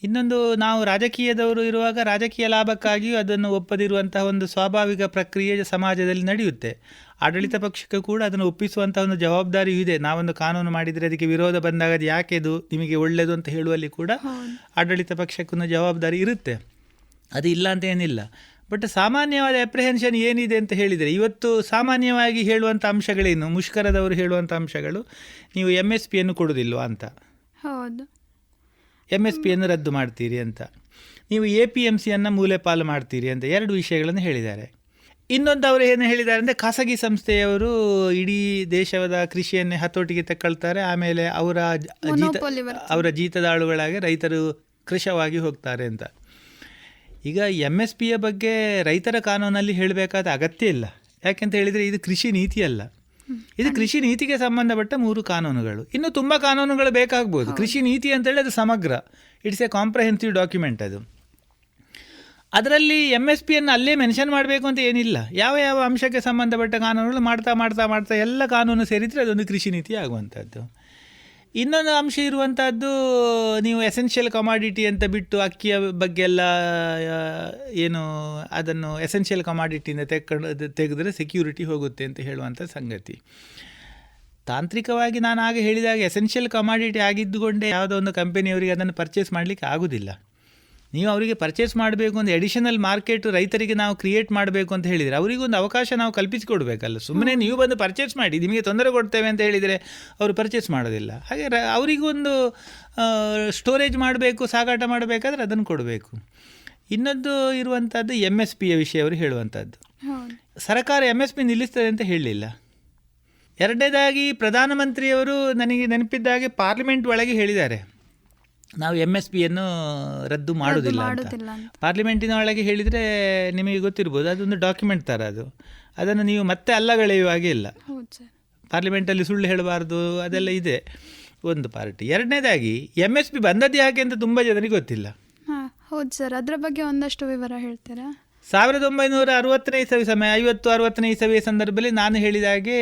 ಇನ್ನೊಂದು, ನಾವು ರಾಜಕೀಯದವರು ಇರುವಾಗ ರಾಜಕೀಯ ಲಾಭಕ್ಕಾಗಿಯೂ ಅದನ್ನು ಒಪ್ಪದಿರುವಂತಹ ಒಂದು ಸ್ವಾಭಾವಿಕ ಪ್ರಕ್ರಿಯೆ ಸಮಾಜದಲ್ಲಿ ನಡೆಯುತ್ತೆ. ಆಡಳಿತ ಪಕ್ಷಕ್ಕೆ ಕೂಡ ಅದನ್ನು ಒಪ್ಪಿಸುವಂಥ ಒಂದು ಜವಾಬ್ದಾರಿಯೂ ಇದೆ. ನಾವೊಂದು ಕಾನೂನು ಮಾಡಿದರೆ ಅದಕ್ಕೆ ವಿರೋಧ ಬಂದಾಗ ಅದು ಯಾಕೆ ಇದು ನಿಮಗೆ ಒಳ್ಳೆಯದು ಅಂತ ಹೇಳುವಲ್ಲಿ ಕೂಡ ಆಡಳಿತ ಪಕ್ಷಕ್ಕೊಂದು ಜವಾಬ್ದಾರಿ ಇರುತ್ತೆ, ಅದು ಇಲ್ಲ ಅಂತ ಏನಿಲ್ಲ. ಬಟ್ ಸಾಮಾನ್ಯವಾದ ಅಪ್ರಿಹೆನ್ಷನ್ ಏನಿದೆ ಅಂತ ಹೇಳಿದರೆ, ಇವತ್ತು ಸಾಮಾನ್ಯವಾಗಿ ಹೇಳುವಂಥ ಅಂಶಗಳೇನು, ಮುಷ್ಕರದವರು ಹೇಳುವಂಥ ಅಂಶಗಳು, ನೀವು MSPಯನ್ನು ಕೊಡೋದಿಲ್ವಾ ಅಂತ, ಹೌದು, MSPಯನ್ನು ರದ್ದು ಮಾಡ್ತೀರಿ ಅಂತ, ನೀವು APMCಯನ್ನು ಮೂಲೆಪಾಲು ಮಾಡ್ತೀರಿ ಅಂತ 2 ವಿಷಯಗಳನ್ನು ಹೇಳಿದ್ದಾರೆ. ಇನ್ನೊಂದು ಅವರು ಏನು ಹೇಳಿದ್ದಾರೆ ಅಂದರೆ, ಖಾಸಗಿ ಸಂಸ್ಥೆಯವರು ಇಡೀ ದೇಶದ ಕೃಷಿಯನ್ನೇ ಹತೋಟಿಗೆ ತಗೊಳ್ತಾರೆ, ಆಮೇಲೆ ಅವರ ಜೀತದ ಆಳುಗಳಾಗಿ ರೈತರು ಕೃಶವಾಗಿ ಹೋಗ್ತಾರೆ ಅಂತ. ಈಗ MSPಯ ಬಗ್ಗೆ ರೈತರ ಕಾನೂನಲ್ಲಿ ಹೇಳಬೇಕಾದ ಅಗತ್ಯ ಇಲ್ಲ. ಯಾಕೆಂತ ಹೇಳಿದರೆ ಇದು ಕೃಷಿ ನೀತಿ ಅಲ್ಲ, ಇದು ಕೃಷಿ ನೀತಿಗೆ ಸಂಬಂಧಪಟ್ಟ 3 ಕಾನೂನುಗಳು. ಇನ್ನೂ ತುಂಬ ಕಾನೂನುಗಳು ಬೇಕಾಗ್ಬೋದು. ಕೃಷಿ ನೀತಿ ಅಂತೇಳಿ ಅದು ಸಮಗ್ರ, ಇಟ್ಸ್ ಎ ಕಾಂಪ್ರಹೆನ್ಸಿವ್ ಡಾಕ್ಯುಮೆಂಟ್. ಅದರಲ್ಲಿ MSPಯನ್ನು ಅಲ್ಲೇ ಮೆನ್ಷನ್ ಮಾಡಬೇಕು ಅಂತ ಏನಿಲ್ಲ. ಯಾವ ಯಾವ ಅಂಶಕ್ಕೆ ಸಂಬಂಧಪಟ್ಟ ಕಾನೂನುಗಳು ಮಾಡ್ತಾ ಮಾಡ್ತಾ ಮಾಡ್ತಾ ಎಲ್ಲ ಕಾನೂನು ಸೇರಿದರೆ ಅದೊಂದು ಕೃಷಿ ನೀತಿ ಆಗುವಂಥದ್ದು. ಇನ್ನೊಂದು ಅಂಶ ಇರುವಂಥದ್ದು, ನೀವು ಎಸೆನ್ಷಿಯಲ್ ಕಮಾಡಿಟಿ ಅಂತ ಬಿಟ್ಟು ಅಕ್ಕಿಯ ಬಗ್ಗೆ ಎಲ್ಲ ಏನು ಅದನ್ನು ಎಸೆನ್ಷಿಯಲ್ ಕಮಾಡಿಟಿಯಿಂದ ತೆಗೆದರೆ ಸೆಕ್ಯೂರಿಟಿ ಹೋಗುತ್ತೆ ಅಂತ ಹೇಳುವಂಥ ಸಂಗತಿ. ತಾಂತ್ರಿಕವಾಗಿ ನಾನು ಆಗ ಹೇಳಿದಾಗ ಎಸೆನ್ಷಿಯಲ್ ಕಮಾಡಿಟಿ ಆಗಿದ್ದುಕೊಂಡೇ ಯಾವುದೋ ಒಂದು ಕಂಪನಿಯವರಿಗೆ ಅದನ್ನು ಪರ್ಚೇಸ್ ಮಾಡಲಿಕ್ಕೆ ಆಗೋದಿಲ್ಲ. ನೀವು ಅವರಿಗೆ ಪರ್ಚೇಸ್ ಮಾಡಬೇಕು ಒಂದು ಎಡಿಷನಲ್ ಮಾರ್ಕೆಟು ರೈತರಿಗೆ ನಾವು ಕ್ರಿಯೇಟ್ ಮಾಡಬೇಕು ಅಂತ ಹೇಳಿದರೆ ಅವರಿಗೊಂದು ಅವಕಾಶ ನಾವು ಕಲ್ಪಿಸಿಕೊಡ್ಬೇಕಲ್ಲ. ಸುಮ್ಮನೆ ನೀವು ಬಂದು ಪರ್ಚೇಸ್ ಮಾಡಿ ನಿಮಗೆ ತೊಂದರೆ ಕೊಡ್ತೇವೆ ಅಂತ ಹೇಳಿದರೆ ಅವರು ಪರ್ಚೇಸ್ ಮಾಡೋದಿಲ್ಲ. ಹಾಗೆ ಅವರಿಗೊಂದು ಸ್ಟೋರೇಜ್ ಮಾಡಬೇಕು, ಸಾಗಾಟ ಮಾಡಬೇಕಾದ್ರೆ ಅದನ್ನು ಕೊಡಬೇಕು. ಇನ್ನೊಂದು ಇರುವಂಥದ್ದು MSPಯ ವಿಷಯ ಅವರು ಹೇಳುವಂಥದ್ದು. ಸರ್ಕಾರ MSP ನಿಲ್ಲಿಸ್ತದೆ ಅಂತ ಹೇಳಲಿಲ್ಲ. ಎರಡನೇದಾಗಿ ಪ್ರಧಾನಮಂತ್ರಿಯವರು ನನಗೆ ನೆನಪಿದ್ದಾಗೆ ಪಾರ್ಲಿಮೆಂಟ್ ಒಳಗೆ ಹೇಳಿದ್ದಾರೆ, ನಾವು MSPಯನ್ನು ರದ್ದು ಮಾಡೋದಿಲ್ಲ ಅಂತ. ಪಾರ್ಲಿಮೆಂಟಿನ ಒಳಗೆ ಹೇಳಿದರೆ ನಿಮಗೆ ಗೊತ್ತಿರ್ಬೋದು, ಅದೊಂದು ಡಾಕ್ಯುಮೆಂಟ್ ಥರ ಅದು, ಅದನ್ನು ನೀವು ಮತ್ತೆ ಅಲ್ಲಗಳೆಯುವಾಗೆ ಇಲ್ಲ. ಪಾರ್ಲಿಮೆಂಟಲ್ಲಿ ಸುಳ್ಳು ಹೇಳಬಾರ್ದು, ಅದೆಲ್ಲ ಇದೆ ಒಂದು ಪಾರ್ಟಿ. ಎರಡನೇದಾಗಿ MSP ಬಂದದ್ದು ಯಾಕೆ ಅಂತ ತುಂಬ ಜನರಿಗೆ ಗೊತ್ತಿಲ್ಲ. ಹೌದು ಸರ್, ಅದರ ಬಗ್ಗೆ ಒಂದಷ್ಟು ವಿವರ ಹೇಳ್ತೀರಾ? 1960ನೇ ಇಸವಿ ಸಮಯ 50-60ನೇ ಇಸವಿಯ ಸಂದರ್ಭದಲ್ಲಿ ನಾನು ಹೇಳಿದಾಗೆ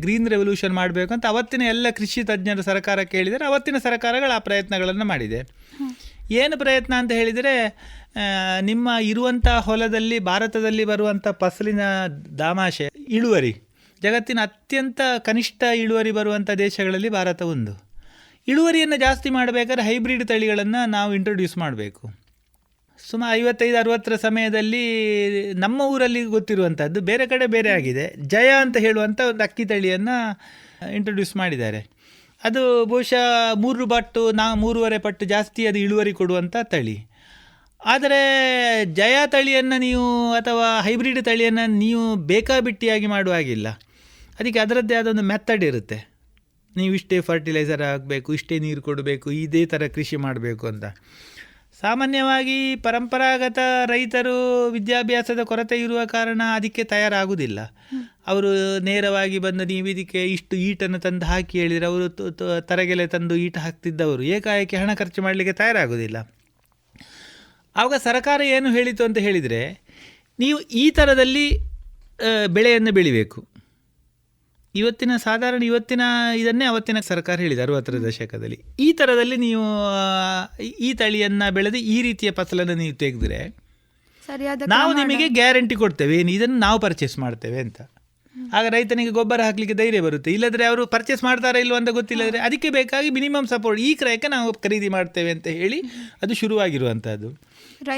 ಗ್ರೀನ್ ರೆವಲ್ಯೂಷನ್ ಮಾಡಬೇಕು ಅಂತ ಅವತ್ತಿನ ಎಲ್ಲ ಕೃಷಿ ತಜ್ಞರು ಸರ್ಕಾರಕ್ಕೆ ಹೇಳಿದರೆ, ಅವತ್ತಿನ ಸರ್ಕಾರಗಳು ಆ ಪ್ರಯತ್ನಗಳನ್ನು ಮಾಡಿದೆ. ಏನು ಪ್ರಯತ್ನ ಅಂತ ಹೇಳಿದರೆ, ನಿಮ್ಮ ಇರುವಂಥ ಹೊಲದಲ್ಲಿ ಭಾರತದಲ್ಲಿ ಬರುವಂಥ ಫಸಲಿನ ದಾಮಾಶೆ ಇಳುವರಿ ಜಗತ್ತಿನ ಅತ್ಯಂತ ಕನಿಷ್ಠ ಇಳುವರಿ ಬರುವಂಥ ದೇಶಗಳಲ್ಲಿ ಭಾರತ ಒಂದು. ಇಳುವರಿಯನ್ನು ಜಾಸ್ತಿ ಮಾಡಬೇಕಾದ್ರೆ ಹೈಬ್ರಿಡ್ ತಳಿಗಳನ್ನು ನಾವು ಇಂಟ್ರೊಡ್ಯೂಸ್ ಮಾಡಬೇಕು. ಸುಮಾರು 55-60ರ ಸಮಯದಲ್ಲಿ ನಮ್ಮ ಊರಲ್ಲಿ ಗೊತ್ತಿರುವಂಥದ್ದು ಬೇರೆ ಕಡೆ ಬೇರೆ ಆಗಿದೆ. ಜಯ ಅಂತ ಹೇಳುವಂಥ ಒಂದು ಅಕ್ಕಿ ತಳಿಯನ್ನು ಇಂಟ್ರೊಡ್ಯೂಸ್ ಮಾಡಿದ್ದಾರೆ. ಅದು ಬಹುಶಃ 3 ಪಟ್ಟು 3.5 ಪಟ್ಟು ಜಾಸ್ತಿ ಅದು ಇಳುವರಿ ಕೊಡುವಂಥ ತಳಿ. ಆದರೆ ಜಯ ತಳಿಯನ್ನು ನೀವು ಅಥವಾ ಹೈಬ್ರಿಡ್ ತಳಿಯನ್ನು ನೀವು ಬೇಕಾಬಿಟ್ಟಿಯಾಗಿ ಮಾಡುವಾಗಿಲ್ಲ. ಅದಕ್ಕೆ ಅದರದ್ದೇ ಆದ ಒಂದು ಮೆಥಡ್ ಇರುತ್ತೆ. ನೀವು ಇಷ್ಟೇ ಫರ್ಟಿಲೈಸರ್ ಹಾಕಬೇಕು, ಇಷ್ಟೇ ನೀರು ಕೊಡಬೇಕು, ಇದೇ ಥರ ಕೃಷಿ ಮಾಡಬೇಕು ಅಂತ. ಸಾಮಾನ್ಯವಾಗಿ ಪರಂಪರಾಗತ ರೈತರು ವಿದ್ಯಾಭ್ಯಾಸದ ಕೊರತೆ ಇರುವ ಕಾರಣ ಅದಕ್ಕೆ ತಯಾರಾಗುವುದಿಲ್ಲ. ಅವರು ನೇರವಾಗಿ ಬಂದು ನೀವು ಇದಕ್ಕೆ ಇಷ್ಟು ಈಟನ್ನು ತಂದು ಹಾಕಿ ಹೇಳಿದರೆ ಅವರು ತರಗೆಲೆ ತಂದು ಈಟ ಹಾಕ್ತಿದ್ದವರು ಏಕಾಏಕಿ ಹಣ ಖರ್ಚು ಮಾಡಲಿಕ್ಕೆ ತಯಾರಾಗುವುದಿಲ್ಲ. ಆವಾಗ ಸರ್ಕಾರ ಏನು ಹೇಳಿತು ಅಂತ ಹೇಳಿದರೆ, ನೀವು ಈ ಥರದಲ್ಲಿ ಬೆಳೆಯನ್ನು ಬೆಳಿಬೇಕು. ಇವತ್ತಿನ ಇದನ್ನೇ ಅವತ್ತಿನ ಸರ್ಕಾರ ಹೇಳಿದೆ 60ರ ದಶಕದಲ್ಲಿ. ಈ ಥರದಲ್ಲಿ ನೀವು ಈ ತಳಿಯನ್ನು ಬೆಳೆದು ಈ ರೀತಿಯ ಫಸಲನ್ನು ನೀವು ತೆಗೆದರೆ ನಾವು ನಿಮಗೆ ಗ್ಯಾರಂಟಿ ಕೊಡ್ತೇವೆ, ಇದನ್ನು ನಾವು ಪರ್ಚೇಸ್ ಮಾಡ್ತೇವೆ ಅಂತ. ಆಗ ರೈತನಿಗೆ ಗೊಬ್ಬರ ಹಾಕಲಿಕ್ಕೆ ಧೈರ್ಯ ಬರುತ್ತೆ. ಇಲ್ಲದ್ರೆ ಅವರು ಪರ್ಚೇಸ್ ಮಾಡ್ತಾರಾ ಇಲ್ವ ಅಂತ ಗೊತ್ತಿಲ್ಲದ್ರೆ ಅದಕ್ಕೆ ಬೇಕಾಗಿ ಮಿನಿಮಮ್ ಸಪೋರ್ಟ್ ಈ ಕ್ರಯಕ್ಕೆ ನಾವು ಖರೀದಿ ಮಾಡ್ತೇವೆ ಅಂತ ಹೇಳಿ ಅದು ಶುರುವಾಗಿರುವಂಥದ್ದು.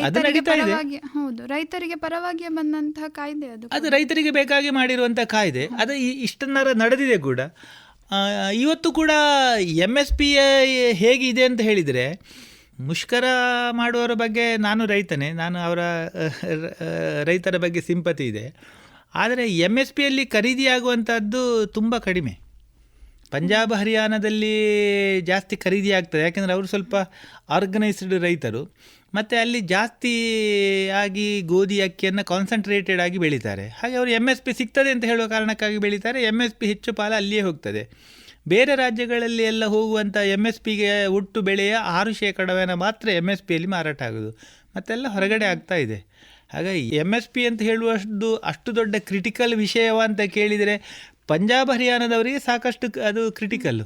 ಅದು ನಡೀತಾ ಇದೆ. ಹೌದು, ರೈತರಿಗೆ ಪರವಾಗಿ ಬಂದಂತಹ ಕಾಯ್ದೆ ಅದು ರೈತರಿಗೆ ಬೇಕಾಗಿ ಮಾಡಿರುವಂಥ ಕಾಯ್ದೆ. ಅದು ಇಷ್ಟನ್ನರ ನಡೆದಿದೆ ಕೂಡ. ಇವತ್ತು ಕೂಡ MSP ಹೇಗಿದೆ ಅಂತ ಹೇಳಿದರೆ, ಮುಷ್ಕರ ಮಾಡುವವರ ಬಗ್ಗೆ ನಾನು ರೈತನೇ, ನಾನು ಅವರ ರೈತರ ಬಗ್ಗೆ ಸಿಂಪತಿ ಇದೆ. ಆದರೆ MSPಯಲ್ಲಿ ಖರೀದಿಯಾಗುವಂಥದ್ದು ತುಂಬ ಕಡಿಮೆ. ಪಂಜಾಬ್ ಹರಿಯಾಣದಲ್ಲಿ ಜಾಸ್ತಿ ಖರೀದಿ ಆಗ್ತದೆ, ಯಾಕೆಂದರೆ ಅವರು ಸ್ವಲ್ಪ ಆರ್ಗನೈಸ್ಡ್ ರೈತರು. ಮತ್ತು ಅಲ್ಲಿ ಜಾಸ್ತಿ ಆಗಿ ಗೋಧಿ ಅಕ್ಕಿಯನ್ನು ಕಾನ್ಸಂಟ್ರೇಟೆಡ್ ಆಗಿ ಬೆಳೀತಾರೆ. ಹಾಗೆ ಅವರು MSP ಸಿಗ್ತದೆ ಅಂತ ಹೇಳುವ ಕಾರಣಕ್ಕಾಗಿ ಬೆಳೀತಾರೆ. MSP ಹೆಚ್ಚು ಪಾಲು ಅಲ್ಲಿಯೇ ಹೋಗ್ತದೆ. ಬೇರೆ ರಾಜ್ಯಗಳಲ್ಲಿ ಎಲ್ಲ ಹೋಗುವಂಥ MSPಗೆ ಒಟ್ಟು ಬೆಳೆಯ 6% ಮಾತ್ರ MSPಯಲ್ಲಿ ಮಾರಾಟ ಆಗೋದು, ಮತ್ತೆಲ್ಲ ಹೊರಗಡೆ ಆಗ್ತಾ ಇದೆ. ಹಾಗಾಗಿ MSP ಅಂತ ಅಷ್ಟು ದೊಡ್ಡ ಕ್ರಿಟಿಕಲ್ ವಿಷಯವ ಅಂತ ಕೇಳಿದರೆ ಪಂಜಾಬ್ ಹರಿಯಾಣದವರಿಗೆ ಸಾಕಷ್ಟು ಅದು ಕ್ರಿಟಿಕಲ್ಲು.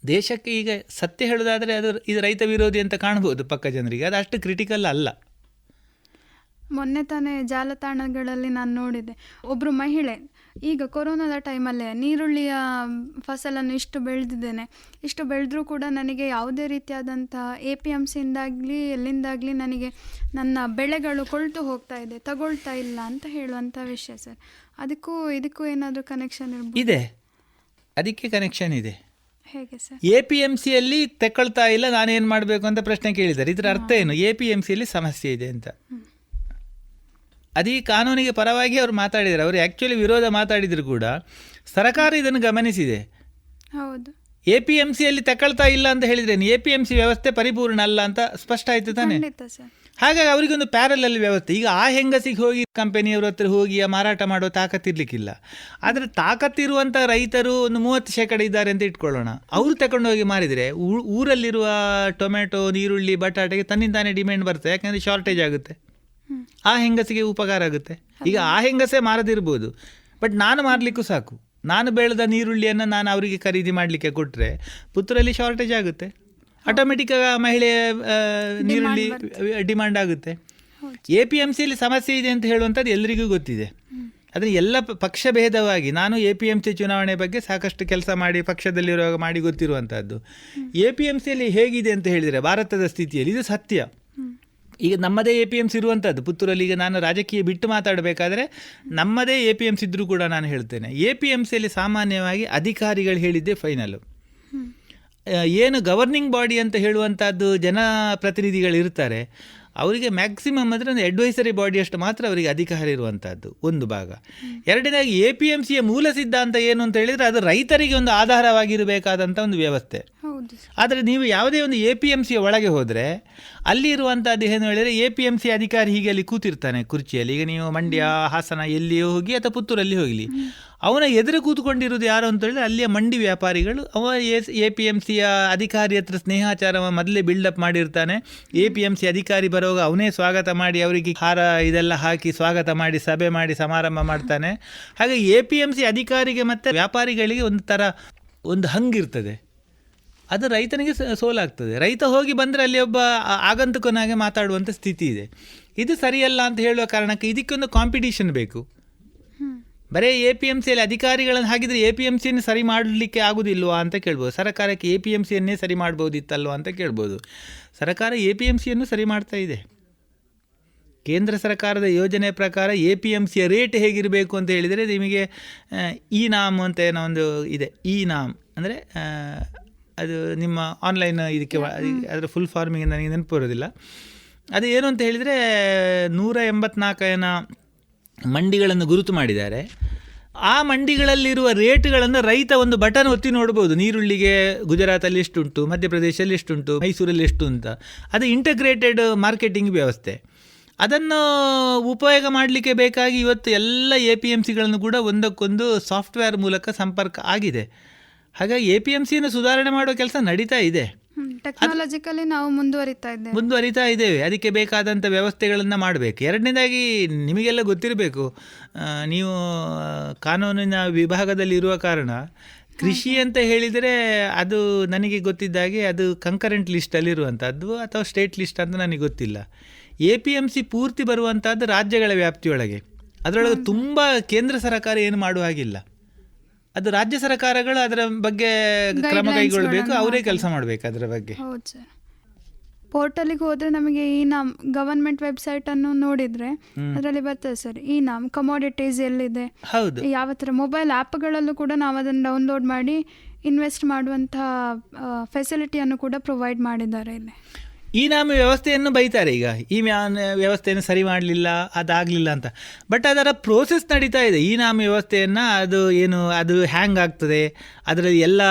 ದೇಶಕ್ಕೆ ಈಗ ಸತ್ಯ ಹೇಳೋದಾದರೆ ಇದು ರೈತ ವಿರೋಧಿ ಅಂತ ಕಾಣ್ಬೋದು ಪಕ್ಕ ಜನರಿಗೆ, ಅದು ಅಷ್ಟು ಕ್ರಿಟಿಕಲ್ ಅಲ್ಲ. ಮೊನ್ನೆ ತಾನೇ ಜಾಲತಾಣಗಳಲ್ಲಿ ನಾನು ನೋಡಿದೆ, ಒಬ್ಬರು ಮಹಿಳೆ ಈಗ ಕೊರೋನಾದ ಟೈಮಲ್ಲೇ ನೀರುಳ್ಳಿಯ ಫಸಲನ್ನು ಇಷ್ಟು ಬೆಳೆದಿದ್ದೇನೆ, ಇಷ್ಟು ಬೆಳೆದ್ರೂ ಕೂಡ ನನಗೆ ಯಾವುದೇ ರೀತಿಯಾದಂಥ APMCಯಿಂದಾಗಲಿ ಎಲ್ಲಿಂದಾಗಲಿ ನನಗೆ ನನ್ನ ಬೆಳೆಗಳು ಕೊಳ್ತು ಹೋಗ್ತಾ ಇದೆ, ತಗೊಳ್ತಾ ಇಲ್ಲ ಅಂತ ಹೇಳುವಂಥ ವಿಷಯ ಸರ್. ಇದಕ್ಕೂ ಏನಾದರೂ ಕನೆಕ್ಷನ್ ಇದೆ? ಅದಕ್ಕೆ ಕನೆಕ್ಷನ್ ಇದೆ. ಹೇಗೆ ಸರ್? APMCಯಲ್ಲಿ ತಗೊಳ್ತಾ ಇಲ್ಲ, ನಾನೇನು ಮಾಡಬೇಕು ಅಂತ ಪ್ರಶ್ನೆ ಕೇಳಿದ್ದಾರೆ. ಇದರ ಅರ್ಥ ಏನು? APMCಯಲ್ಲಿ ಸಮಸ್ಯೆ ಇದೆ ಅಂತ. ಅದೇ ಕಾನೂನಿಗೆ ಪರವಾಗಿ ಅವರು ಮಾತಾಡಿದ್ದಾರೆ. ಅವರು ಆ್ಯಕ್ಚುಲಿ ವಿರೋಧ ಮಾತಾಡಿದ್ರು ಕೂಡ ಸರ್ಕಾರ ಇದನ್ನು ಗಮನಿಸಿದೆ. ಹೌದು, APMCಯಲ್ಲಿ ತಗೊಳ್ತಾ ಇಲ್ಲ ಅಂತ ಹೇಳಿದ್ರೆ APMC ವ್ಯವಸ್ಥೆ ಪರಿಪೂರ್ಣ ಅಲ್ಲ ಅಂತ ಸ್ಪಷ್ಟ ಆಯಿತು ತಾನೆ. ಹಾಗಾಗಿ ಅವರಿಗೊಂದು ಪ್ಯಾರಲಲ್ ವ್ಯವಸ್ಥೆ. ಈಗ ಆ ಹೆಂಗಸಿಗೆ ಹೋಗಿ ಕಂಪನಿಯವ್ರ ಹತ್ರ ಹೋಗಿ ಮಾರಾಟ ಮಾಡೋ ತಾಕತ್ತಿರಲಿಕ್ಕಿಲ್ಲ. ಆದರೆ ತಾಕತ್ತಿರುವಂಥ ರೈತರು ಒಂದು 30% ಇದ್ದಾರೆ ಅಂತ ಇಟ್ಕೊಳ್ಳೋಣ. ಅವರು ತಗೊಂಡೋಗಿ ಮಾರಿದರೆ ಊರಲ್ಲಿರುವ ಟೊಮೆಟೊ, ನೀರುಳ್ಳಿ, ಬಟಾಟೆಗೆ ತನ್ನಿಂದಾನೇ ಡಿಮ್ಯಾಂಡ್ ಬರ್ತದೆ, ಯಾಕೆಂದರೆ ಶಾರ್ಟೇಜ್ ಆಗುತ್ತೆ. ಆ ಹೆಂಗಸಿಗೆ ಉಪಕಾರ ಆಗುತ್ತೆ. ಈಗ ಆ ಹೆಂಗಸೇ ಮಾರದಿರ್ಬೋದು, ಬಟ್ ನಾನು ಮಾರಲಿಕ್ಕೂ ಸಾಕು. ನಾನು ಬೆಳೆದ ನೀರುಳ್ಳಿಯನ್ನು ನಾನು ಅವರಿಗೆ ಖರೀದಿ ಮಾಡಲಿಕ್ಕೆ ಕೊಟ್ಟರೆ ಪುತ್ತೂರಲ್ಲಿ ಶಾರ್ಟೇಜ್ ಆಗುತ್ತೆ, ಆಟೋಮೆಟಿಕ್ಕಾಗಿ ಮಹಿಳೆ ನೀರುಳ್ಳಿ ಡಿಮಾಂಡ್ ಆಗುತ್ತೆ. APMCಯಲ್ಲಿ ಸಮಸ್ಯೆ ಇದೆ ಅಂತ ಹೇಳುವಂಥದ್ದು ಎಲ್ಲರಿಗೂ ಗೊತ್ತಿದೆ. ಆದರೆ ಎಲ್ಲ ಪಕ್ಷ ಭೇದವಾಗಿ ನಾನು APMC ಚುನಾವಣೆ ಬಗ್ಗೆ ಸಾಕಷ್ಟು ಕೆಲಸ ಮಾಡಿ ಪಕ್ಷದಲ್ಲಿರುವಾಗ ಮಾಡಿ ಗೊತ್ತಿರುವಂಥದ್ದು. APMCಯಲ್ಲಿ ಹೇಗಿದೆ ಅಂತ ಹೇಳಿದರೆ ಭಾರತದ ಸ್ಥಿತಿಯಲ್ಲಿ ಇದು ಸತ್ಯ. ಈಗ ನಮ್ಮದೇ APMC ಇರುವಂಥದ್ದು ಪುತ್ತೂರಲ್ಲಿ. ಈಗ ನಾನು ರಾಜಕೀಯ ಬಿಟ್ಟು ಮಾತಾಡಬೇಕಾದ್ರೆ ನಮ್ಮದೇ APMC ಇದ್ದರೂ ಕೂಡ ನಾನು ಹೇಳ್ತೇನೆ, APMCಯಲ್ಲಿ ಸಾಮಾನ್ಯವಾಗಿ ಅಧಿಕಾರಿಗಳು ಹೇಳಿದ್ದೇ ಫೈನಲು. ಏನು ಗವರ್ನಿಂಗ್ ಬಾಡಿ ಅಂತ ಹೇಳುವಂಥದ್ದು ಜನಪ್ರತಿನಿಧಿಗಳು ಇರ್ತಾರೆ, ಅವರಿಗೆ ಮ್ಯಾಕ್ಸಿಮಮ್ ಅಂದರೆ ಒಂದು ಅಡ್ವೈಸರಿ ಬಾಡಿಯಷ್ಟು ಮಾತ್ರ ಅವರಿಗೆ ಅಧಿಕಾರ ಇರುವಂಥದ್ದು ಒಂದು ಭಾಗ. ಎರಡನೇದಾಗಿ APMCಯ ಮೂಲ ಸಿದ್ಧಾಂತ ಏನು ಅಂತ ಹೇಳಿದರೆ ಅದು ರೈತರಿಗೆ ಒಂದು ಆಧಾರವಾಗಿರಬೇಕಾದಂಥ ಒಂದು ವ್ಯವಸ್ಥೆ. ಆದರೆ ನೀವು ಯಾವುದೇ ಒಂದು APMCಯ ಒಳಗೆ ಹೋದರೆ ಅಲ್ಲಿ ಇರುವಂಥದ್ದು ಏನು ಹೇಳಿದರೆ APMC ಅಧಿಕಾರಿ ಹೀಗೆ ಅಲ್ಲಿ ಕೂತಿರ್ತಾನೆ ಕುರ್ಚಿಯಲ್ಲಿ. ಈಗ ನೀವು ಮಂಡ್ಯ, ಹಾಸನ ಎಲ್ಲಿಯೋ ಹೋಗಿ ಅಥವಾ ಪುತ್ತೂರಲ್ಲಿ ಹೋಗಲಿ, ಅವನ ಎದುರು ಕೂತ್ಕೊಂಡಿರೋದು ಯಾರು ಅಂತ ಹೇಳಿದ್ರೆ ಅಲ್ಲಿಯ ಮಂಡಿ ವ್ಯಾಪಾರಿಗಳು. ಅವ APMCಯ ಅಧಿಕಾರಿ ಹತ್ರ ಸ್ನೇಹಾಚಾರ ಮೊದಲೇ ಬಿಲ್ಡಪ್ ಮಾಡಿರ್ತಾನೆ. APMC ಅಧಿಕಾರಿ ಬರುವಾಗ ಅವನೇ ಸ್ವಾಗತ ಮಾಡಿ ಅವರಿಗೆ ಹಾರ ಇದೆಲ್ಲ ಹಾಕಿ ಸ್ವಾಗತ ಮಾಡಿ ಸಭೆ ಮಾಡಿ ಸಮಾರಂಭ ಮಾಡ್ತಾನೆ. ಹಾಗೆ APMC ಅಧಿಕಾರಿಗೆ ಮತ್ತು ವ್ಯಾಪಾರಿಗಳಿಗೆ ಒಂದು ಹಂಗಿರ್ತದೆ. ಅದು ರೈತನಿಗೆ ಸೋಲಾಗ್ತದೆ. ರೈತ ಹೋಗಿ ಬಂದರೆ ಅಲ್ಲಿ ಒಬ್ಬ ಆಗಂತುಕನಾಗೆ ಮಾತಾಡುವಂಥ ಸ್ಥಿತಿ ಇದೆ. ಇದು ಸರಿಯಲ್ಲ ಅಂತ ಹೇಳುವ ಕಾರಣಕ್ಕೆ ಇದಕ್ಕೊಂದು ಕಾಂಪಿಟೀಷನ್ ಬೇಕು. ಬರೀ APMCಯಲ್ಲಿ ಅಧಿಕಾರಿಗಳನ್ನು ಹಾಕಿದರೆ APMCಯನ್ನು ಸರಿ ಮಾಡಲಿಕ್ಕೆ ಆಗೋದಿಲ್ವಾ ಅಂತ ಕೇಳ್ಬೋದು. ಸರ್ಕಾರಕ್ಕೆ APMCಯನ್ನೇ ಸರಿ ಮಾಡ್ಬೋದಿತ್ತಲ್ವ ಅಂತ ಕೇಳ್ಬೋದು. ಸರ್ಕಾರ APMCಯನ್ನು ಸರಿ ಮಾಡ್ತಾ ಇದೆ. ಕೇಂದ್ರ ಸರ್ಕಾರದ ಯೋಜನೆ ಪ್ರಕಾರ APMCಯ ರೇಟ್ ಹೇಗಿರಬೇಕು ಅಂತ ಹೇಳಿದರೆ ನಿಮಗೆ E-NAM ಅಂತ ಏನೋ ಒಂದು ಇದೆ. E-NAM ಅಂದರೆ ಅದು ನಿಮ್ಮ ಆನ್ಲೈನ್ ಇದಕ್ಕೆ ಅದರ ಫುಲ್ ಫಾರ್ಮಿಗೆ ನನಗೆ ನೆನಪು ಬರೋದಿಲ್ಲ. ಅದು ಏನು ಅಂತ ಹೇಳಿದರೆ 184 ಮಂಡಿಗಳನ್ನು ಗುರುತು ಮಾಡಿದ್ದಾರೆ. ಆ ಮಂಡಿಗಳಲ್ಲಿರುವ ರೇಟ್ಗಳನ್ನು ರೈತ ಒಂದು ಬಟನ್ ಒತ್ತಿ ನೋಡ್ಬೋದು. ನೀರುಳ್ಳಿಗೆ ಗುಜರಾತಲ್ಲಿ ಎಷ್ಟುಂಟು, ಮಧ್ಯಪ್ರದೇಶದಲ್ಲಿ ಎಷ್ಟುಂಟು, ಮೈಸೂರಲ್ಲಿ ಎಷ್ಟು ಅಂತ. ಅದು ಇಂಟಗ್ರೇಟೆಡ್ ಮಾರ್ಕೆಟಿಂಗ್ ವ್ಯವಸ್ಥೆ. ಅದನ್ನು ಉಪಯೋಗ ಮಾಡಲಿಕ್ಕೆ ಬೇಕಾಗಿ ಇವತ್ತು ಎಲ್ಲ APMCಗಳನ್ನು ಕೂಡ ಒಂದಕ್ಕೊಂದು ಸಾಫ್ಟ್ವೇರ್ ಮೂಲಕ ಸಂಪರ್ಕ ಆಗಿದೆ. ಹಾಗಾಗಿ APMCಯನ್ನು ಸುಧಾರಣೆ ಮಾಡುವ ಕೆಲಸ ನಡೀತಾ ಇದೆ. ಟೆಕ್ನಾಲಜಿಕಲಿ ನಾವು ಮುಂದುವರಿತಾ ಇದ್ದೇವೆ. ಅದಕ್ಕೆ ಬೇಕಾದಂಥ ವ್ಯವಸ್ಥೆಗಳನ್ನು ಮಾಡಬೇಕು. ಎರಡನೇದಾಗಿ ನಿಮಗೆಲ್ಲ ಗೊತ್ತಿರಬೇಕು, ನೀವು ಕಾನೂನಿನ ವಿಭಾಗದಲ್ಲಿ ಇರುವ ಕಾರಣ ಕೃಷಿ ಅಂತ ಹೇಳಿದರೆ ಅದು ನನಗೆ ಗೊತ್ತಿದ್ದಾಗೆ ಅದು ಕಂಕರೆಂಟ್ ಲಿಸ್ಟಲ್ಲಿರುವಂಥದ್ದು ಅಥವಾ ಸ್ಟೇಟ್ ಲಿಸ್ಟ್ ಅಂತ ನನಗೆ ಗೊತ್ತಿಲ್ಲ. APMC ಪೂರ್ತಿ ಬರುವಂಥದ್ದು ರಾಜ್ಯಗಳ ವ್ಯಾಪ್ತಿಯೊಳಗೆ. ಅದರೊಳಗೆ ತುಂಬ ಕೇಂದ್ರ ಸರ್ಕಾರ ಏನು ಮಾಡುವ ಹಾಗಿಲ್ಲ. ಅದು ರಾಜ್ಯ ಸರ್ಕಾರಗಳು ಅದರ ಬಗ್ಗೆ ಕ್ರಮ ಕೈಗೊಳ್ಳಬೇಕು, ಅವರೇ ಕೆಲಸ ಮಾಡಬೇಕು ಅದರ ಬಗ್ಗೆ. ಹೌದು ಸರ್. ಪೋರ್ಟಲಿಗೆ ಹೋದರೆ ನಮಗೆ ಈ ನಾಮ್ ಗವರ್ಮೆಂಟ್ ವೆಬ್ಸೈಟನ್ನು ನೋಡಿದರೆ ಅದರಲ್ಲಿ ಬರ್ತದೆ ಸರ್, ಈ ನಾಮ್ ಕಮೋಡಿಟೀಸ್ ಎಲ್ಲಿದೆ, ಹೌದು, ಯಾವ ಥರ ಮೊಬೈಲ್ ಆ್ಯಪ್ಗಳಲ್ಲೂ ಕೂಡ ನಾವು ಅದನ್ನು ಡೌನ್ಲೋಡ್ ಮಾಡಿ ಇನ್ವೆಸ್ಟ್ ಮಾಡುವಂಥ ಫೆಸಿಲಿಟಿಯನ್ನು ಕೂಡ ಪ್ರೊವೈಡ್ ಮಾಡಿದ್ದಾರೆ ಇಲ್ಲಿ. ಈ ನಾಮ ವ್ಯವಸ್ಥೆಯನ್ನು ಬೈತಾರೆ ಈಗ, ಈ ವ್ಯವಸ್ಥೆಯನ್ನು ಸರಿ ಮಾಡಲಿಲ್ಲ, ಅದಾಗಲಿಲ್ಲ ಅಂತ. ಬಟ್ ಅದರ ಪ್ರೋಸೆಸ್ ನಡೀತಾ ಇದೆ. ಈ ನಾಮ ವ್ಯವಸ್ಥೆಯನ್ನು ಅದು ಹ್ಯಾಂಗ್ ಆಗ್ತದೆ, ಅದರಲ್ಲಿ ಎಲ್ಲ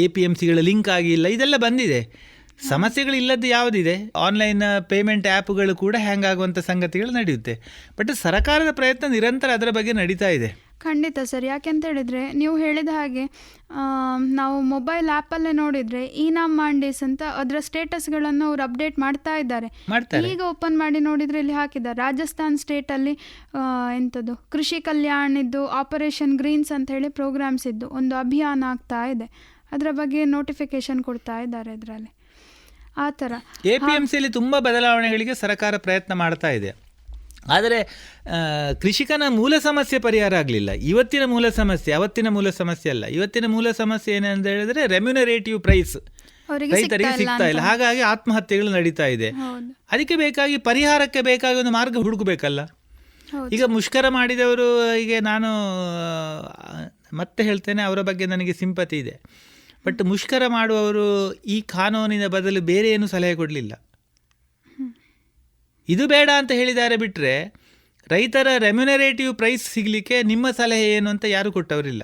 APMCಗಳ ಲಿಂಕ್ ಆಗಿಲ್ಲ, ಇದೆಲ್ಲ ಬಂದಿದೆ. ಸಮಸ್ಯೆಗಳಿಲ್ಲದ್ದು ಯಾವುದಿದೆ, ಆನ್ಲೈನ್ ಪೇಮೆಂಟ್ ಆ್ಯಪ್ಗಳು ಕೂಡ ಹ್ಯಾಂಗ್ ಆಗುವಂಥ ಸಂಗತಿಗಳು ನಡೆಯುತ್ತೆ. ಬಟ್ ಸರ್ಕಾರದ ಪ್ರಯತ್ನ ನಿರಂತರ ಅದರ ಬಗ್ಗೆ ನಡೀತಾ ಇದೆ. ಖಂಡಿತ ಸರ್. ಯಾಕೆಂತ ಹೇಳಿದರೆ ನೀವು ಹೇಳಿದ ಹಾಗೆ ನಾವು ಮೊಬೈಲ್ ಆ್ಯಪಲ್ಲೇ ನೋಡಿದರೆ ಈ ನಾಮ್ ಮಾಂಡೀಸ್ ಅಂತ ಅದರ ಸ್ಟೇಟಸ್ಗಳನ್ನು ಅವರು ಅಪ್ಡೇಟ್ ಮಾಡ್ತಾ ಇದ್ದಾರೆ. ಈಗ ಓಪನ್ ಮಾಡಿ ನೋಡಿದರೆ ಇಲ್ಲಿ ಹಾಕಿದ್ದಾರೆ ರಾಜಸ್ಥಾನ್ ಸ್ಟೇಟಲ್ಲಿ ಎಂಥದ್ದು ಕೃಷಿ ಕಲ್ಯಾಣಿದ್ದು ಆಪರೇಷನ್ ಗ್ರೀನ್ಸ್ ಅಂತ ಹೇಳಿ ಪ್ರೋಗ್ರಾಮ್ಸ್ ಇದ್ದು ಒಂದು ಅಭಿಯಾನ ಆಗ್ತಾ ಇದೆ. ಅದರ ಬಗ್ಗೆ ನೋಟಿಫಿಕೇಶನ್ ಕೊಡ್ತಾ ಇದ್ದಾರೆ ಇದರಲ್ಲಿ. ಆ ಥರ APMCಯಲ್ಲಿ ತುಂಬ ಬದಲಾವಣೆಗಳಿಗೆ ಸರ್ಕಾರ ಪ್ರಯತ್ನ ಮಾಡ್ತಾ ಇದೆ. ಆದರೆ ಕೃಷಿಕನ ಮೂಲ ಸಮಸ್ಯೆ ಪರಿಹಾರ ಆಗಲಿಲ್ಲ. ಇವತ್ತಿನ ಮೂಲ ಸಮಸ್ಯೆ ಅವತ್ತಿನ ಮೂಲ ಸಮಸ್ಯೆ ಅಲ್ಲ. ಇವತ್ತಿನ ಮೂಲ ಸಮಸ್ಯೆ ಏನಂತ ಹೇಳಿದ್ರೆ ರೆಮ್ಯುನರೇಟಿವ್ ಪ್ರೈಸ್ ರೈತರಿಗೆ ಸಿಗ್ತಾ ಇಲ್ಲ. ಹಾಗಾಗಿ ಆತ್ಮಹತ್ಯೆಗಳು ನಡೀತಾ ಇದೆ. ಅದಕ್ಕೆ ಬೇಕಾಗಿ ಪರಿಹಾರಕ್ಕೆ ಬೇಕಾಗಿ ಒಂದು ಮಾರ್ಗ ಹುಡುಕಬೇಕಲ್ಲ. ಈಗ ಮುಷ್ಕರ ಮಾಡಿದವರು, ಈಗ ನಾನು ಮತ್ತೆ ಹೇಳ್ತೇನೆ, ಅವರ ಬಗ್ಗೆ ನನಗೆ ಸಿಂಪತಿ ಇದೆ. ಬಟ್ ಮುಷ್ಕರ ಮಾಡುವವರು ಈ ಕಾನೂನಿನ ಬದಲು ಬೇರೆ ಏನು ಸಲಹೆ ಕೊಡಲಿಲ್ಲ. ಇದು ಬೇಡ ಅಂತ ಹೇಳಿದ್ದಾರೆ ಬಿಟ್ಟರೆ ರೈತರ ರೆಮ್ಯುನರೇಟಿವ್ ಪ್ರೈಸ್ ಸಿಗಲಿಕ್ಕೆ ನಿಮ್ಮ ಸಲಹೆ ಏನು ಅಂತ ಯಾರು ಕೊಟ್ಟವರಿಲ್ಲ.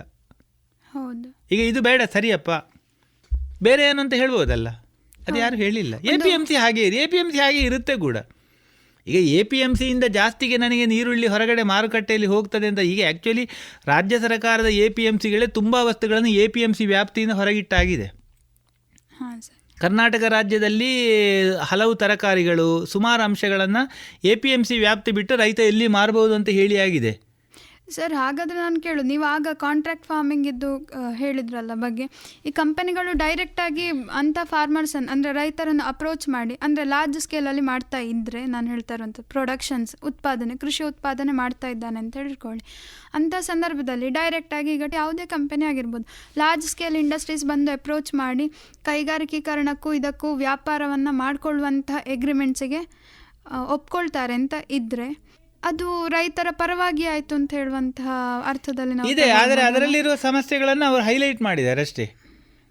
ಈಗ ಇದು ಬೇಡ ಸರಿಯಪ್ಪ, ಬೇರೆ ಏನು ಅಂತ ಹೇಳ್ಬೋದಲ್ಲ, ಅದು ಯಾರು ಹೇಳಿಲ್ಲ. APMC ಹಾಗೆ ಇದೆ, APMC ಹಾಗೆ ಇರುತ್ತೆ ಕೂಡ. ಈಗ APMCಯಿಂದ ಜಾಸ್ತಿಗೆ ನನಗೆ ನೀರುಳ್ಳಿ ಹೊರಗಡೆ ಮಾರುಕಟ್ಟೆಯಲ್ಲಿ ಹೋಗ್ತದೆ ಅಂತ ಈಗ ಆ್ಯಕ್ಚುಲಿ ರಾಜ್ಯ ಸರ್ಕಾರದ APMCಗಳೇ ತುಂಬ ವಸ್ತುಗಳನ್ನು APMC ವ್ಯಾಪ್ತಿಯಿಂದ ಹೊರಗಿಟ್ಟಾಗಿದೆ. ಕರ್ನಾಟಕ ರಾಜ್ಯದಲ್ಲಿ ಹಲವು ತರಕಾರಿಗಳು ಸುಮಾರು ಅಂಶಗಳನ್ನು APMC ವ್ಯಾಪ್ತಿ ಬಿಟ್ಟು ರೈತ ಎಲ್ಲಿ ಮಾರಬಹುದು ಅಂತ ಹೇಳಿ ಆಗಿದೆ. ಸರ್, ಹಾಗಾದರೆ ನಾನು ಕೇಳು, ನೀವು ಆಗ ಕಾಂಟ್ರಾಕ್ಟ್ ಫಾರ್ಮಿಂಗ್ ಇದ್ದು ಹೇಳಿದ್ರಲ್ಲ ಬಗ್ಗೆ, ಈ ಕಂಪನಿಗಳು ಡೈರೆಕ್ಟಾಗಿ ಅಂಥ ಫಾರ್ಮರ್ಸನ್ನು ಅಂದರೆ ರೈತರನ್ನು ಅಪ್ರೋಚ್ ಮಾಡಿ ಅಂದರೆ ಲಾರ್ಜ್ ಸ್ಕೇಲಲ್ಲಿ ಮಾಡ್ತಾ ಇದ್ದರೆ, ನಾನು ಹೇಳ್ತಾ ಇರುವಂಥ ಪ್ರೊಡಕ್ಷನ್ಸ್ ಕೃಷಿ ಉತ್ಪಾದನೆ ಮಾಡ್ತಾ ಇದ್ದಾನೆ ಅಂತ ಹೇಳ್ಕೊಳ್ಳಿ. ಅಂಥ ಸಂದರ್ಭದಲ್ಲಿ ಡೈರೆಕ್ಟಾಗಿ ಈಗ ಯಾವುದೇ ಕಂಪನಿ ಆಗಿರ್ಬೋದು, ಲಾರ್ಜ್ ಸ್ಕೇಲ್ ಇಂಡಸ್ಟ್ರೀಸ್ ಬಂದು ಅಪ್ರೋಚ್ ಮಾಡಿ ಕೈಗಾರಿಕೀಕರಣಕ್ಕೂ ಇದಕ್ಕೂ ವ್ಯಾಪಾರವನ್ನು ಮಾಡಿಕೊಳ್ಳುವಂಥ ಎಗ್ರಿಮೆಂಟ್ಸಿಗೆ ಒಪ್ಕೊಳ್ತಾರೆ ಅಂತ ಇದ್ದರೆ ಅದು ರೈತರ ಪರವಾಗಿ ಆಯಿತು ಅಂತ ಹೇಳುವಂತಹ ಅರ್ಥದಲ್ಲಿ ನಾವು ಇದೆ. ಆದರೆ ಅದರಲ್ಲಿರುವ ಸಮಸ್ಯೆಗಳನ್ನು ಅವರು ಹೈಲೈಟ್ ಮಾಡಿದ್ದಾರೆ ಅಷ್ಟೇ.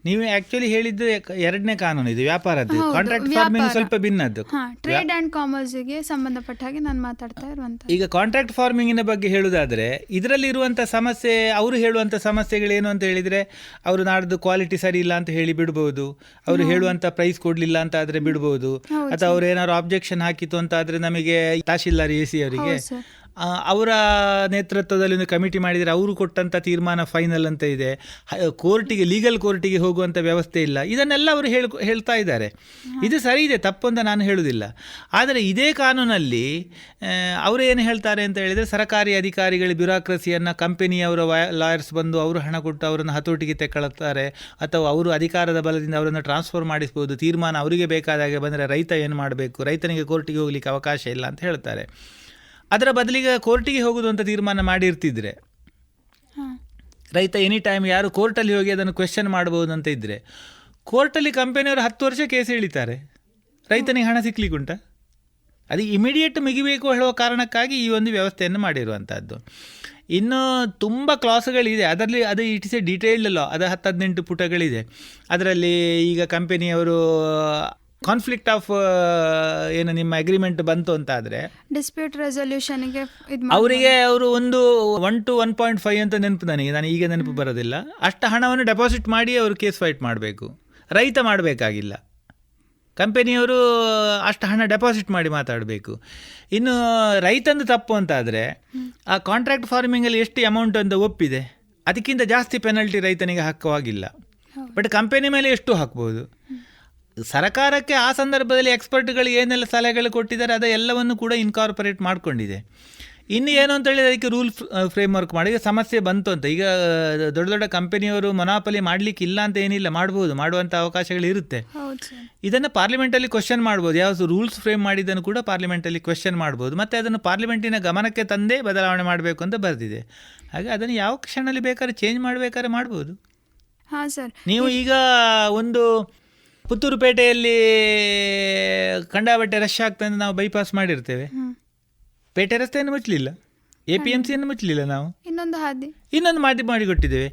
ನೀವು ಆಕ್ಚುಲಿ ಹೇಳಿದ್ದು ಎರಡನೇ ಕಾನೂನು, ಇದು ವ್ಯಾಪಾರದ್ದು. ಕಾಂಟ್ರಾಕ್ಟ್ ಫಾರ್ಮಿಂಗ್ ಸ್ವಲ್ಪ ಭಿನ್ನದ್ದು. ಟ್ರೇಡ್ ಅಂಡ್ ಕಾಮರ್ಸ್ಗೆ ಸಂಬಂಧಪಟ್ಟ ಹಾಗೆ ನಾನು ಮಾತಾಡ್ತಾ ಇರುವಂತ. ಈಗ ಕಾಂಟ್ರಾಕ್ಟ್ ಫಾರ್ಮಿಂಗಿನ ಬಗ್ಗೆ ಹೇಳುವುದಾದ್ರೆ ಇದರಲ್ಲಿ ಇರುವಂಥ ಸಮಸ್ಯೆ, ಅವರು ಹೇಳುವಂಥ ಸಮಸ್ಯೆಗಳೇನು ಅಂತ ಹೇಳಿದರೆ, ಅವರು ನಾಡ್ದು ಕ್ವಾಲಿಟಿ ಸರಿ ಇಲ್ಲ ಅಂತ ಹೇಳಿ ಬಿಡ್ಬೋದು, ಅವರು ಹೇಳುವಂಥ ಪ್ರೈಸ್ ಕೊಡಲಿಲ್ಲ ಅಂತ ಆದರೆ ಬಿಡ್ಬೋದು, ಅಥವಾ ಅವ್ರು ಏನಾದ್ರು ಆಬ್ಜೆಕ್ಷನ್ ಹಾಕಿತ್ತು ಅಂತ ಆದರೆ ನಮಗೆ ತಹಶೀಲ್ದಾರ್ AC ಅವರಿಗೆ ಅವರ ನೇತೃತ್ವದಲ್ಲಿ ಒಂದು ಕಮಿಟಿ ಮಾಡಿದರೆ ಅವರು ಕೊಟ್ಟಂಥ ತೀರ್ಮಾನ ಫೈನಲ್ ಅಂತ ಇದೆ. ಕೋರ್ಟಿಗೆ, ಲೀಗಲ್ ಕೋರ್ಟಿಗೆ ಹೋಗುವಂಥ ವ್ಯವಸ್ಥೆ ಇಲ್ಲ. ಇದನ್ನೆಲ್ಲ ಅವರು ಹೇಳ್ತಾ ಇದ್ದಾರೆ. ಇದು ಸರಿ ಇದೆ, ತಪ್ಪು ಅಂತ ನಾನು ಹೇಳುವುದಿಲ್ಲ. ಆದರೆ ಇದೇ ಕಾನೂನಲ್ಲಿ ಅವರು ಏನು ಹೇಳ್ತಾರೆ ಅಂತ ಹೇಳಿದರೆ, ಸರ್ಕಾರಿ ಅಧಿಕಾರಿಗಳ ಬ್ಯೂರಾಕ್ರಸಿಯನ್ನು ಕಂಪನಿಯವರ ಲಾಯರ್ಸ್ ಬಂದು ಅವರು ಹಣ ಕೊಟ್ಟು ಅವರನ್ನು ಹತೋಟಿಗೆ ತೆಕ್ಕೊಳ್ತಾರೆ, ಅಥವಾ ಅವರು ಅಧಿಕಾರದ ಬಲದಿಂದ ಅವರನ್ನು ಟ್ರಾನ್ಸ್ಫರ್ ಮಾಡಿಸ್ಬೋದು. ತೀರ್ಮಾನ ಅವರಿಗೆ ಬೇಕಾದಾಗೆ ಬಂದರೆ ರೈತ ಏನು ಮಾಡಬೇಕು, ರೈತನಿಗೆ ಕೋರ್ಟಿಗೆ ಹೋಗಲಿಕ್ಕೆ ಅವಕಾಶ ಇಲ್ಲ ಅಂತ ಹೇಳ್ತಾರೆ. ಅದರ ಬದಲಿಗೆ ಕೋರ್ಟಿಗೆ ಹೋಗೋದು ಅಂತ ತೀರ್ಮಾನ ಮಾಡಿರ್ತಿದ್ರೆ ರೈತ ಎನಿ ಟೈಮ್ ಯಾರು ಕೋರ್ಟಲ್ಲಿ ಹೋಗಿ ಅದನ್ನು ಕ್ವೆಶ್ಚನ್ ಮಾಡ್ಬೋದು ಅಂತ ಇದ್ದರೆ, ಕೋರ್ಟಲ್ಲಿ ಕಂಪನಿಯವರು 10 ವರ್ಷ ಕೇಸ್ ಎಳಿತಾರೆ, ರೈತನಿಗೆ ಹಣ ಸಿಕ್ಲಿಕ್ಕುಂಟ? ಅದು ಇಮಿಡಿಯೇಟ್ ಮುಗಿಬೇಕು ಹೇಳುವ ಕಾರಣಕ್ಕಾಗಿ ಈ ಒಂದು ವ್ಯವಸ್ಥೆಯನ್ನು ಮಾಡಿರುವಂಥದ್ದು. ಇನ್ನು ತುಂಬ ಕ್ಲಾಸ್ಗಳಿದೆ ಅದರಲ್ಲಿ. ಅದು ಇಟ್ ಇಸ್ ಎ ಡೀಟೇಲ್ಡ್ ಲಾ, ಅದು 10-18 ಪುಟಗಳಿದೆ. ಅದರಲ್ಲಿ ಈಗ ಕಂಪನಿಯವರು ಕಾನ್ಫ್ಲಿಕ್ಟ್ ಆಫ್ ಏನು ನಿಮ್ಮ ಅಗ್ರಿಮೆಂಟ್ ಬಂತು ಅಂತಾದರೆ ಡಿಸ್ಪ್ಯೂಟ್ ರೆಸೊಲ್ಯೂಷನ್ಗೆ ಅವರಿಗೆ ಅವರು 1 to 1.5 ಅಂತ ನೆನಪು ನಾನು ಈಗ ನೆನಪು ಬರೋದಿಲ್ಲ, ಅಷ್ಟು ಹಣವನ್ನು ಡೆಪಾಸಿಟ್ ಮಾಡಿ ಅವರು ಕೇಸ್ ಫೈಟ್ ಮಾಡಬೇಕು. ರೈತ ಮಾಡಬೇಕಾಗಿಲ್ಲ, ಕಂಪನಿಯವರು ಅಷ್ಟು ಹಣ ಡೆಪಾಸಿಟ್ ಮಾಡಿ ಮಾತಾಡಬೇಕು. ಇನ್ನು ರೈತಂದು ತಪ್ಪು ಅಂತಾದರೆ ಆ ಕಾಂಟ್ರಾಕ್ಟ್ ಫಾರ್ಮಿಂಗಲ್ಲಿ ಎಷ್ಟು ಅಮೌಂಟ್ ಅಂತ ಒಪ್ಪಿದೆ, ಅದಕ್ಕಿಂತ ಜಾಸ್ತಿ ಪೆನಲ್ಟಿ ರೈತನಿಗೆ ಹಾಕುವಾಗಿಲ್ಲ. ಬಟ್ ಕಂಪನಿ ಮೇಲೆ ಎಷ್ಟು ಹಾಕ್ಬೋದು. ಸರ್ಕಾರಕ್ಕೆ ಆ ಸಂದರ್ಭದಲ್ಲಿ ಎಕ್ಸ್ಪರ್ಟ್ಗಳು ಏನೆಲ್ಲ ಸಲಹೆಗಳು ಕೊಟ್ಟಿದ್ದಾರೆ ಅದು ಎಲ್ಲವನ್ನು ಕೂಡ ಇನ್ಕಾರ್ಪೊರೇಟ್ ಮಾಡಿಕೊಂಡಿದೆ. ಇನ್ನು ಏನು ಅಂತ ಹೇಳಿದ್ರೆ ಅದಕ್ಕೆ ರೂಲ್ ಫ್ರೇಮ್ವರ್ಕ್ ಮಾಡಿ ಸಮಸ್ಯೆ ಬಂತು ಅಂತ. ಈಗ ದೊಡ್ಡ ದೊಡ್ಡ ಕಂಪನಿಯವರು ಮೊನಾಪಲಿ ಮಾಡಲಿಕ್ಕೆ ಇಲ್ಲ ಅಂತ ಏನಿಲ್ಲ, ಮಾಡ್ಬೋದು, ಮಾಡುವಂಥ ಅವಕಾಶಗಳು ಇರುತ್ತೆ. ಇದನ್ನು ಪಾರ್ಲಿಮೆಂಟಲ್ಲಿ ಕ್ವೆಶ್ಚನ್ ಮಾಡ್ಬೋದು. ಯಾವ ರೂಲ್ಸ್ ಫ್ರೇಮ್ ಮಾಡಿದ್ದನ್ನು ಕೂಡ ಪಾರ್ಲಿಮೆಂಟಲ್ಲಿ ಕ್ವೆಶ್ಚನ್ ಮಾಡ್ಬೋದು. ಮತ್ತು ಅದನ್ನು ಪಾರ್ಲಿಮೆಂಟಿನ ಗಮನಕ್ಕೆ ತಂದೇ ಬದಲಾವಣೆ ಮಾಡಬೇಕು ಅಂತ ಬರೆದಿದೆ. ಹಾಗೆ ಅದನ್ನು ಯಾವ ಕ್ಷಣದಲ್ಲಿ ಬೇಕಾದ್ರೆ ಚೇಂಜ್ ಮಾಡಬೇಕಾದ್ರೆ ಮಾಡ್ಬೋದು. ಹಾಂ ಸರ್, ನೀವು ಈಗ ಒಂದು ಪುತ್ತೂರು ಪೇಟೆಯಲ್ಲಿ ಕಂಡಾಬಟ್ಟೆ ರಶ್ ಆಗ್ತದೆ, ನಾವು ಬೈಪಾಸ್ ಮಾಡಿರ್ತೇವೆ, ಪೇಟೆ ರಸ್ತೆಯನ್ನು ಮುಚ್ಚಲಿಲ್ಲ, APMCಯನ್ನು ಮುಚ್ಚಲಿಲ್ಲ, ನಾವು ಇನ್ನೊಂದು ಮಾಡಿಕೊಟ್ಟಿದ್ದೇವೆ.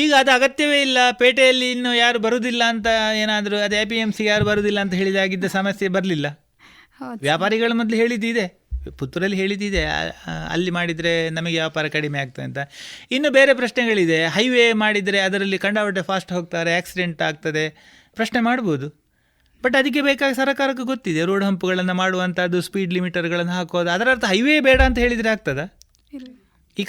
ಈಗ ಅದು ಅಗತ್ಯವೇ ಇಲ್ಲ, ಪೇಟೆಯಲ್ಲಿ ಇನ್ನು ಯಾರು ಬರುವುದಿಲ್ಲ ಅಂತ ಏನಾದರೂ ಅದು APMC ಯಾರು ಬರುವುದಿಲ್ಲ ಅಂತ ಹೇಳಿದಾಗಿದ್ದ ಸಮಸ್ಯೆ ಬರಲಿಲ್ಲ. ವ್ಯಾಪಾರಿಗಳ ಮೊದಲು ಹೇಳಿದ್ದಿದೆ, ಪುತ್ತೂರಲ್ಲಿ ಹೇಳಿದ್ದಿದೆ, ಅಲ್ಲಿ ಮಾಡಿದರೆ ನಮಗೆ ವ್ಯಾಪಾರ ಕಡಿಮೆ ಆಗ್ತದೆ ಅಂತ. ಇನ್ನು ಬೇರೆ ಪ್ರಶ್ನೆಗಳಿದೆ. ಹೈವೇ ಮಾಡಿದರೆ ಅದರಲ್ಲಿ ಕಂಡಾಬಟ್ಟೆ ಫಾಸ್ಟ್ ಹೋಗ್ತಾರೆ, ಆಕ್ಸಿಡೆಂಟ್ ಆಗ್ತದೆ, ಪ್ರಶ್ನೆ ಮಾಡ್ಬೋದು. ಬಟ್ ಅದಕ್ಕೆ ಬೇಕಾಗಿ ಸರ್ಕಾರಕ್ಕೆ ಗೊತ್ತಿದೆ, ರೋಡ್ ಹಂಪುಗಳನ್ನು ಮಾಡುವಂಥದ್ದು, ಸ್ಪೀಡ್ ಲಿಮಿಟರ್ಗಳನ್ನು ಹಾಕೋದು. ಅದರ ಅರ್ಥ ಹೈವೇ ಬೇಡ ಅಂತ ಹೇಳಿದರೆ ಆಗ್ತದಾ? ಈ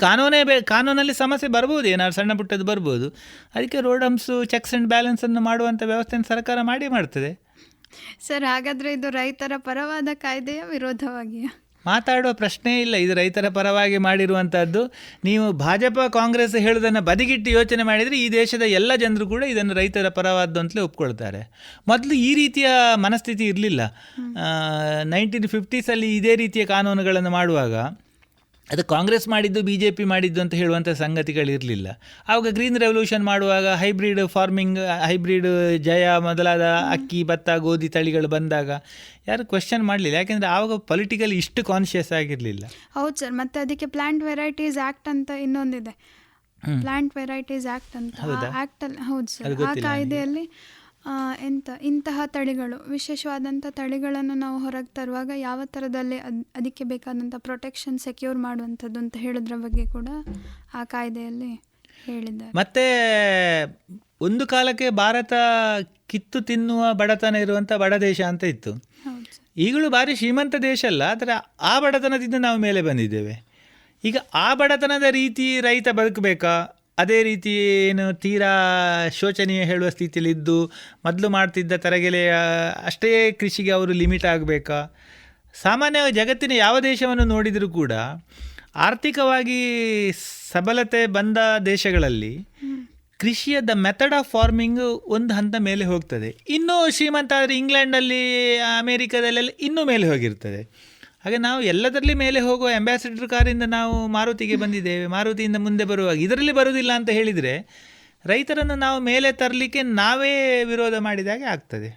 ಕಾನೂನಲ್ಲಿ ಸಮಸ್ಯೆ ಬರ್ಬೋದು, ಏನಾದ್ರು ಸಣ್ಣ ಪುಟ್ಟದ್ದು ಬರ್ಬೋದು. ಅದಕ್ಕೆ ರೋಡ್ ಹಂಪ್ಸು, ಚೆಕ್ಸ್ ಆ್ಯಂಡ್ ಬ್ಯಾಲೆನ್ಸನ್ನು ಮಾಡುವಂಥ ವ್ಯವಸ್ಥೆಯನ್ನು ಸರ್ಕಾರ ಮಾಡ್ತದೆ. ಸರ್, ಹಾಗಾದರೆ ಇದು ರೈತರ ಪರವಾದ ಕಾಯ್ದೆಯ ವಿರೋಧವಾಗಿಯಾ? ಮಾತಾಡುವ ಪ್ರಶ್ನೆ ಇಲ್ಲ. ಇದು ರೈತರ ಪರವಾಗಿ ಮಾಡಿರುವಂಥದ್ದು. ನೀವು ಭಾಜಪ ಕಾಂಗ್ರೆಸ್ ಹೇಳೋದನ್ನು ಬದಿಗಿಟ್ಟು ಯೋಚನೆ ಮಾಡಿದರೆ ಈ ದೇಶದ ಎಲ್ಲ ಜನರು ಕೂಡ ಇದನ್ನು ರೈತರ ಪರವಾದ್ದು ಅಂತಲೇ ಒಪ್ಕೊಳ್ತಾರೆ. ಮೊದಲು ಈ ರೀತಿಯ ಮನಸ್ಥಿತಿ ಇರಲಿಲ್ಲ. 1950s ಇದೇ ರೀತಿಯ ಕಾನೂನುಗಳನ್ನು ಮಾಡುವಾಗ ಅದು ಕಾಂಗ್ರೆಸ್ ಮಾಡಿದ್ದು, BJP ಮಾಡಿದ್ದು ಅಂತ ಹೇಳುವಂಥ ಸಂಗತಿಗಳಿರಲಿಲ್ಲ. ಆವಾಗ ಗ್ರೀನ್ ರೆವಲ್ಯೂಷನ್ ಮಾಡುವಾಗ ಹೈಬ್ರಿಡ್ ಫಾರ್ಮಿಂಗ್, ಹೈಬ್ರಿಡ್ ಜಯ ಮೊದಲಾದ ಅಕ್ಕಿ, ಭತ್ತ, ಗೋಧಿ ತಳಿಗಳು ಬಂದಾಗ ಯಾರು ಕ್ವೆಶ್ಚನ್ ಮಾಡಲಿಲ್ಲ. ಯಾಕೆಂದರೆ ಆವಾಗ ಪೊಲಿಟಿಕಲಿ ಇಷ್ಟು ಕಾನ್ಷಿಯಸ್ ಆಗಿರಲಿಲ್ಲ. ಹೌದು ಸರ್. ಮತ್ತು ಅದಕ್ಕೆ ಪ್ಲಾಂಟ್ ವೆರೈಟೀಸ್ ಆ್ಯಕ್ಟ್ ಅಂತ ಇನ್ನೊಂದಿದೆ, ಪ್ಲಾಂಟ್ ವೆರೈಟೀಸ್ ಆ್ಯಕ್ಟ್ ಅಂತ. ಆ್ಯಕ್ಟಲ್ಲಿ ಹೌದು ಸರ್, ಆ ಕಾಯ್ದೆಯಲ್ಲಿ ಇಂತಹ ತಳಿಗಳು, ವಿಶೇಷವಾದಂಥ ತಳಿಗಳನ್ನು ನಾವು ಹೊರಗೆ ತರುವಾಗ ಯಾವ ಥರದಲ್ಲಿ ಅದಕ್ಕೆ ಬೇಕಾದಂಥ ಪ್ರೊಟೆಕ್ಷನ್ ಸೆಕ್ಯೂರ್ ಮಾಡುವಂಥದ್ದು ಅಂತ ಹೇಳೋದ್ರ ಬಗ್ಗೆ ಕೂಡ ಆ ಕಾಯ್ದೆಯಲ್ಲಿ ಹೇಳಿದ್ದಾರೆ. ಮತ್ತು ಒಂದು ಕಾಲಕ್ಕೆ ಭಾರತ ಕಿತ್ತು ತಿನ್ನುವ ಬಡತನ ಇರುವಂಥ ಬಡ ದೇಶ ಅಂತ ಇತ್ತು. ಈಗಲೂ ಭಾರಿ ಶ್ರೀಮಂತ ದೇಶ ಅಲ್ಲ, ಆದರೆ ಆ ಬಡತನದಿಂದ ನಾವು ಮೇಲೆ ಬಂದಿದ್ದೇವೆ. ಈಗ ಆ ಬಡತನದ ರೀತಿ ರೈತ ಬದುಕಬೇಕಾ? ಅದೇ ರೀತಿ ಏನು ತೀರಾ ಶೋಚನೀಯ ಹೇಳುವ ಸ್ಥಿತಿಯಲ್ಲಿದ್ದು ಮೊದಲು ಮಾಡ್ತಿದ್ದ ತರಗೆಲೆಯ ಅಷ್ಟೇ ಕೃಷಿಗೆ ಅವರು ಲಿಮಿಟ್ ಆಗಬೇಕಾ? ಸಾಮಾನ್ಯವಾಗಿ ಜಗತ್ತಿನ ಯಾವ ದೇಶವನ್ನು ನೋಡಿದರೂ ಕೂಡ ಆರ್ಥಿಕವಾಗಿ ಸಬಲತೆ ಬಂದ ದೇಶಗಳಲ್ಲಿ ಕೃಷಿಯ ದ ಮೆಥಡ್ ಆಫ್ ಫಾರ್ಮಿಂಗ್ ಒಂದು ಹಂತ ಮೇಲೆ ಹೋಗ್ತದೆ. ಇನ್ನೂ ಶ್ರೀಮಂತ ಆದರೆ ಇಂಗ್ಲೆಂಡಲ್ಲಿ, ಅಮೇರಿಕಾದಲ್ಲೆಲ್ಲ ಇನ್ನೂ ಮೇಲೆ ಹೋಗಿರ್ತದೆ. ಹಾಗೆ ನಾವು ಎಲ್ಲದರಲ್ಲಿ ಮೇಲೆ ಹೋಗುವ ಅಂಬಾಸಿಡರ್ ಕಾರಿಂದ ನಾವು ಮಾರುತಿಗೆ ಬಂದಿದ್ದೇವೆ. ಮಾರುತಿಯಿಂದ ಮುಂದೆ ಬರುವಾಗ ಇದರಲ್ಲಿ ಬರುವುದಿಲ್ಲ ಅಂತ ಹೇಳಿದರೆ ರೈತರನ್ನು ನಾವು ಮೇಲೆ ತರಲಿಕ್ಕೆ ನಾವೇ ವಿರೋಧ ಮಾಡಿದಾಗೆ ಆಗ್ತದೆ.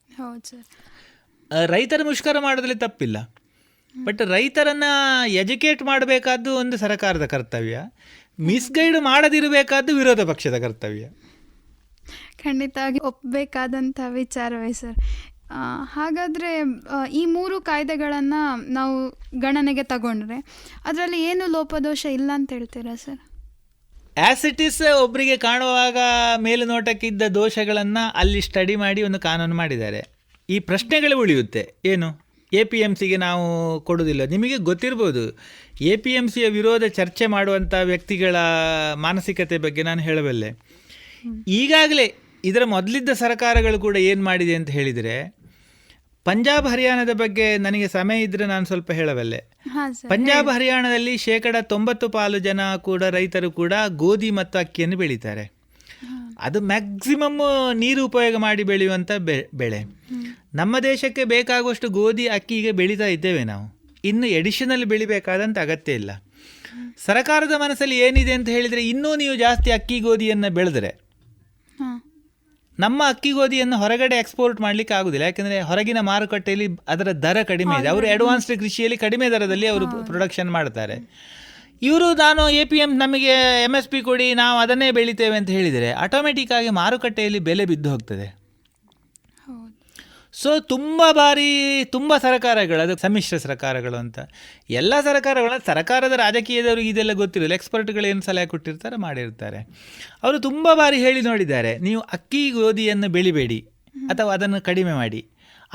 ಹೌದು ಸರ್. ರೈತರ ಮುಷ್ಕರ ಮಾಡೋದ್ರಲ್ಲಿ ತಪ್ಪಿಲ್ಲ, ಬಟ್ ರೈತರನ್ನು ಎಜುಕೇಟ್ ಮಾಡಬೇಕಾದ್ದು ಒಂದು ಸರ್ಕಾರದ ಕರ್ತವ್ಯ, ಮಿಸ್ಗೈಡ್ ಮಾಡದಿರಬೇಕಾದ್ದು ವಿರೋಧ ಪಕ್ಷದ ಕರ್ತವ್ಯ. ಖಂಡಿತವಾಗಿ ಒಪ್ಪಬೇಕಾದಂಥ ವಿಚಾರವೇ ಸರ್. ಹಾಗಾದರೆ ಈ 3 ಕಾಯ್ದೆಗಳನ್ನು ನಾವು ಗಣನೆಗೆ ತಗೊಂಡ್ರೆ ಅದರಲ್ಲಿ ಏನು ಲೋಪದೋಷ ಇಲ್ಲ ಅಂತ ಹೇಳ್ತೀರಾ ಸರ್? ಆ್ಯಸ್ ಇಟ್ ಈಸ್ ಒಬ್ಬರಿಗೆ ಕಾಣುವಾಗ ಮೇಲುನೋಟಕ್ಕಿದ್ದ ದೋಷಗಳನ್ನು ಅಲ್ಲಿ ಸ್ಟಡಿ ಮಾಡಿ ಒಂದು ಕಾನೂನು ಮಾಡಿದ್ದಾರೆ. ಈ ಪ್ರಶ್ನೆಗಳು ಉಳಿಯುತ್ತೆ. ಏನು APMCಗೆ ನಾವು ಕೊಡೋದಿಲ್ಲ. ನಿಮಗೆ ಗೊತ್ತಿರ್ಬೋದು, APMCಯ ವಿರೋಧ ಚರ್ಚೆ ಮಾಡುವಂಥ ವ್ಯಕ್ತಿಗಳ ಮಾನಸಿಕತೆ ಬಗ್ಗೆ ನಾನು ಹೇಳಬಲ್ಲೆ. ಈಗಾಗಲೇ ಇದರ ಮೊದಲಿದ್ದ ಸರ್ಕಾರಗಳು ಕೂಡ ಏನು ಮಾಡಿದೆ ಅಂತ ಹೇಳಿದರೆ, ಪಂಜಾಬ್ ಹರಿಯಾಣದ ಬಗ್ಗೆ ನನಗೆ ಸಮಯ ಇದ್ದರೆ ನಾನು ಸ್ವಲ್ಪ ಹೇಳಬಲ್ಲೆ. ಪಂಜಾಬ್ ಹರಿಯಾಣದಲ್ಲಿ 90% ಜನ ಕೂಡ ರೈತರು ಕೂಡ ಗೋಧಿ ಮತ್ತು ಅಕ್ಕಿಯನ್ನು ಬೆಳೀತಾರೆ. ಅದು ಮ್ಯಾಕ್ಸಿಮಮ್ ನೀರು ಉಪಯೋಗ ಮಾಡಿ ಬೆಳೆಯುವಂಥ ಬೆಳೆ. ನಮ್ಮ ದೇಶಕ್ಕೆ ಬೇಕಾಗುವಷ್ಟು ಗೋಧಿ ಅಕ್ಕಿ ಈಗ ಬೆಳೀತಾ ಇದ್ದೇವೆ ನಾವು. ಇನ್ನು ಎಡಿಷನಲ್ ಬೆಳಿಬೇಕಾದಂಥ ಅಗತ್ಯ ಇಲ್ಲ. ಸರ್ಕಾರದ ಮನಸ್ಸಲ್ಲಿ ಏನಿದೆ ಅಂತ ಹೇಳಿದರೆ, ಇನ್ನೂ ನೀವು ಜಾಸ್ತಿ ಅಕ್ಕಿ ಗೋಧಿಯನ್ನು ಬೆಳೆದರೆ ನಮ್ಮ ಅಕ್ಕಿ ಗೋಧಿಯನ್ನು ಹೊರಗಡೆ ಎಕ್ಸ್ಪೋರ್ಟ್ ಮಾಡಲಿಕ್ಕೆ ಆಗೋದಿಲ್ಲ. ಯಾಕೆಂದರೆ ಹೊರಗಿನ ಮಾರುಕಟ್ಟೆಯಲ್ಲಿ ಅದರ ದರ ಕಡಿಮೆ ಇದೆ. ಅವರು ಅಡ್ವಾನ್ಸ್ಡ್ ಕೃಷಿಯಲ್ಲಿ ಕಡಿಮೆ ದರದಲ್ಲಿ ಅವರು ಪ್ರೊಡಕ್ಷನ್ ಮಾಡ್ತಾರೆ. ಇವರು ನಾನು ನಮಗೆ MSP ಕೊಡಿ, ನಾವು ಅದನ್ನೇ ಬೆಳಿತೇವೆ ಅಂತ ಹೇಳಿದರೆ ಆಟೋಮೆಟಿಕ್ಕಾಗಿ ಮಾರುಕಟ್ಟೆಯಲ್ಲಿ ಬೆಲೆ ಬಿದ್ದು ಹೋಗ್ತದೆ. ಸೊ ತುಂಬ ಸರ್ಕಾರಗಳು, ಅದು ಸಮ್ಮಿಶ್ರ ಸರ್ಕಾರಗಳು ಅಂತ, ಎಲ್ಲ ಸರ್ಕಾರದ ರಾಜಕೀಯದವ್ರಿಗೆ ಇದೆಲ್ಲ ಗೊತ್ತಿರಲ್ಲ, ಎಕ್ಸ್ಪರ್ಟ್ಗಳು ಏನು ಸಲಹೆ ಕೊಟ್ಟಿರ್ತಾರೆ ಮಾಡಿರ್ತಾರೆ. ಅವರು ತುಂಬ ಬಾರಿ ಹೇಳಿ ನೋಡಿದ್ದಾರೆ, ನೀವು ಅಕ್ಕಿ ಗೋಧಿಯನ್ನು ಬೆಳಿಬೇಡಿ ಅಥವಾ ಅದನ್ನು ಕಡಿಮೆ ಮಾಡಿ,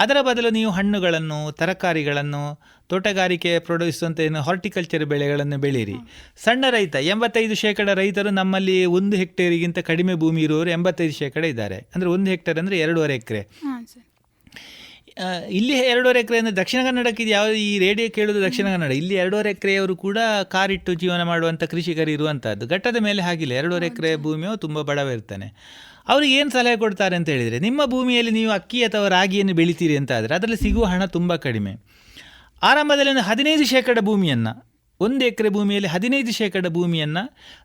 ಅದರ ಬದಲು ನೀವು ಹಣ್ಣುಗಳನ್ನು, ತರಕಾರಿಗಳನ್ನು, ತೋಟಗಾರಿಕೆ ಪ್ರೊಡ್ಯೂಸ್ ಏನು ಹಾರ್ಟಿಕಲ್ಚರ್ ಬೆಳೆಗಳನ್ನು ಬೆಳೀರಿ. ಸಣ್ಣ ರೈತ 85% ರೈತರು ನಮ್ಮಲ್ಲಿ 1 ಹೆಕ್ಟೇರಿಗಿಂತ ಕಡಿಮೆ ಭೂಮಿ ಇರುವವರು 85% ಇದ್ದಾರೆ. ಅಂದರೆ 1 ಹೆಕ್ಟೇರ್ ಅಂದರೆ 2.5 ಎಕರೆ. ಇಲ್ಲಿ 2.5 ಎಕರೆ ಅಂದರೆ ದಕ್ಷಿಣ ಕನ್ನಡಕ್ಕೆ ಇದು ಯಾವುದು, ಈ ರೇಡಿಯೋ ಕೇಳೋದು ದಕ್ಷಿಣ ಕನ್ನಡ. ಇಲ್ಲಿ 2.5 ಎಕರೆಯವರು ಕೂಡ ಕಾರಿಟ್ಟು ಜೀವನ ಮಾಡುವಂಥ ಕೃಷಿಕರು ಇರುವಂಥದ್ದು. ಘಟ್ಟದ ಮೇಲೆ ಹಾಗಿಲ್ಲ, 2.5 ಎಕರೆ ಭೂಮಿಯು ತುಂಬ ಬಡವ ಇರ್ತಾನೆ. ಅವ್ರಿಗೆ ಏನು ಸಲಹೆ ಕೊಡ್ತಾರೆ ಅಂತ ಹೇಳಿದರೆ, ನಿಮ್ಮ ಭೂಮಿಯಲ್ಲಿ ನೀವು ಅಕ್ಕಿ ಅಥವಾ ರಾಗಿಯನ್ನು ಬೆಳಿತೀರಿ ಅಂತ ಆದರೆ ಅದರಲ್ಲಿ ಸಿಗುವ ಹಣ ತುಂಬ ಕಡಿಮೆ. ಆರಂಭದಲ್ಲಿ ಒಂದು 15% ಭೂಮಿಯನ್ನು, 1 ಎಕರೆ ಭೂಮಿಯಲ್ಲಿ 15% ಭೂಮಿಯನ್ನು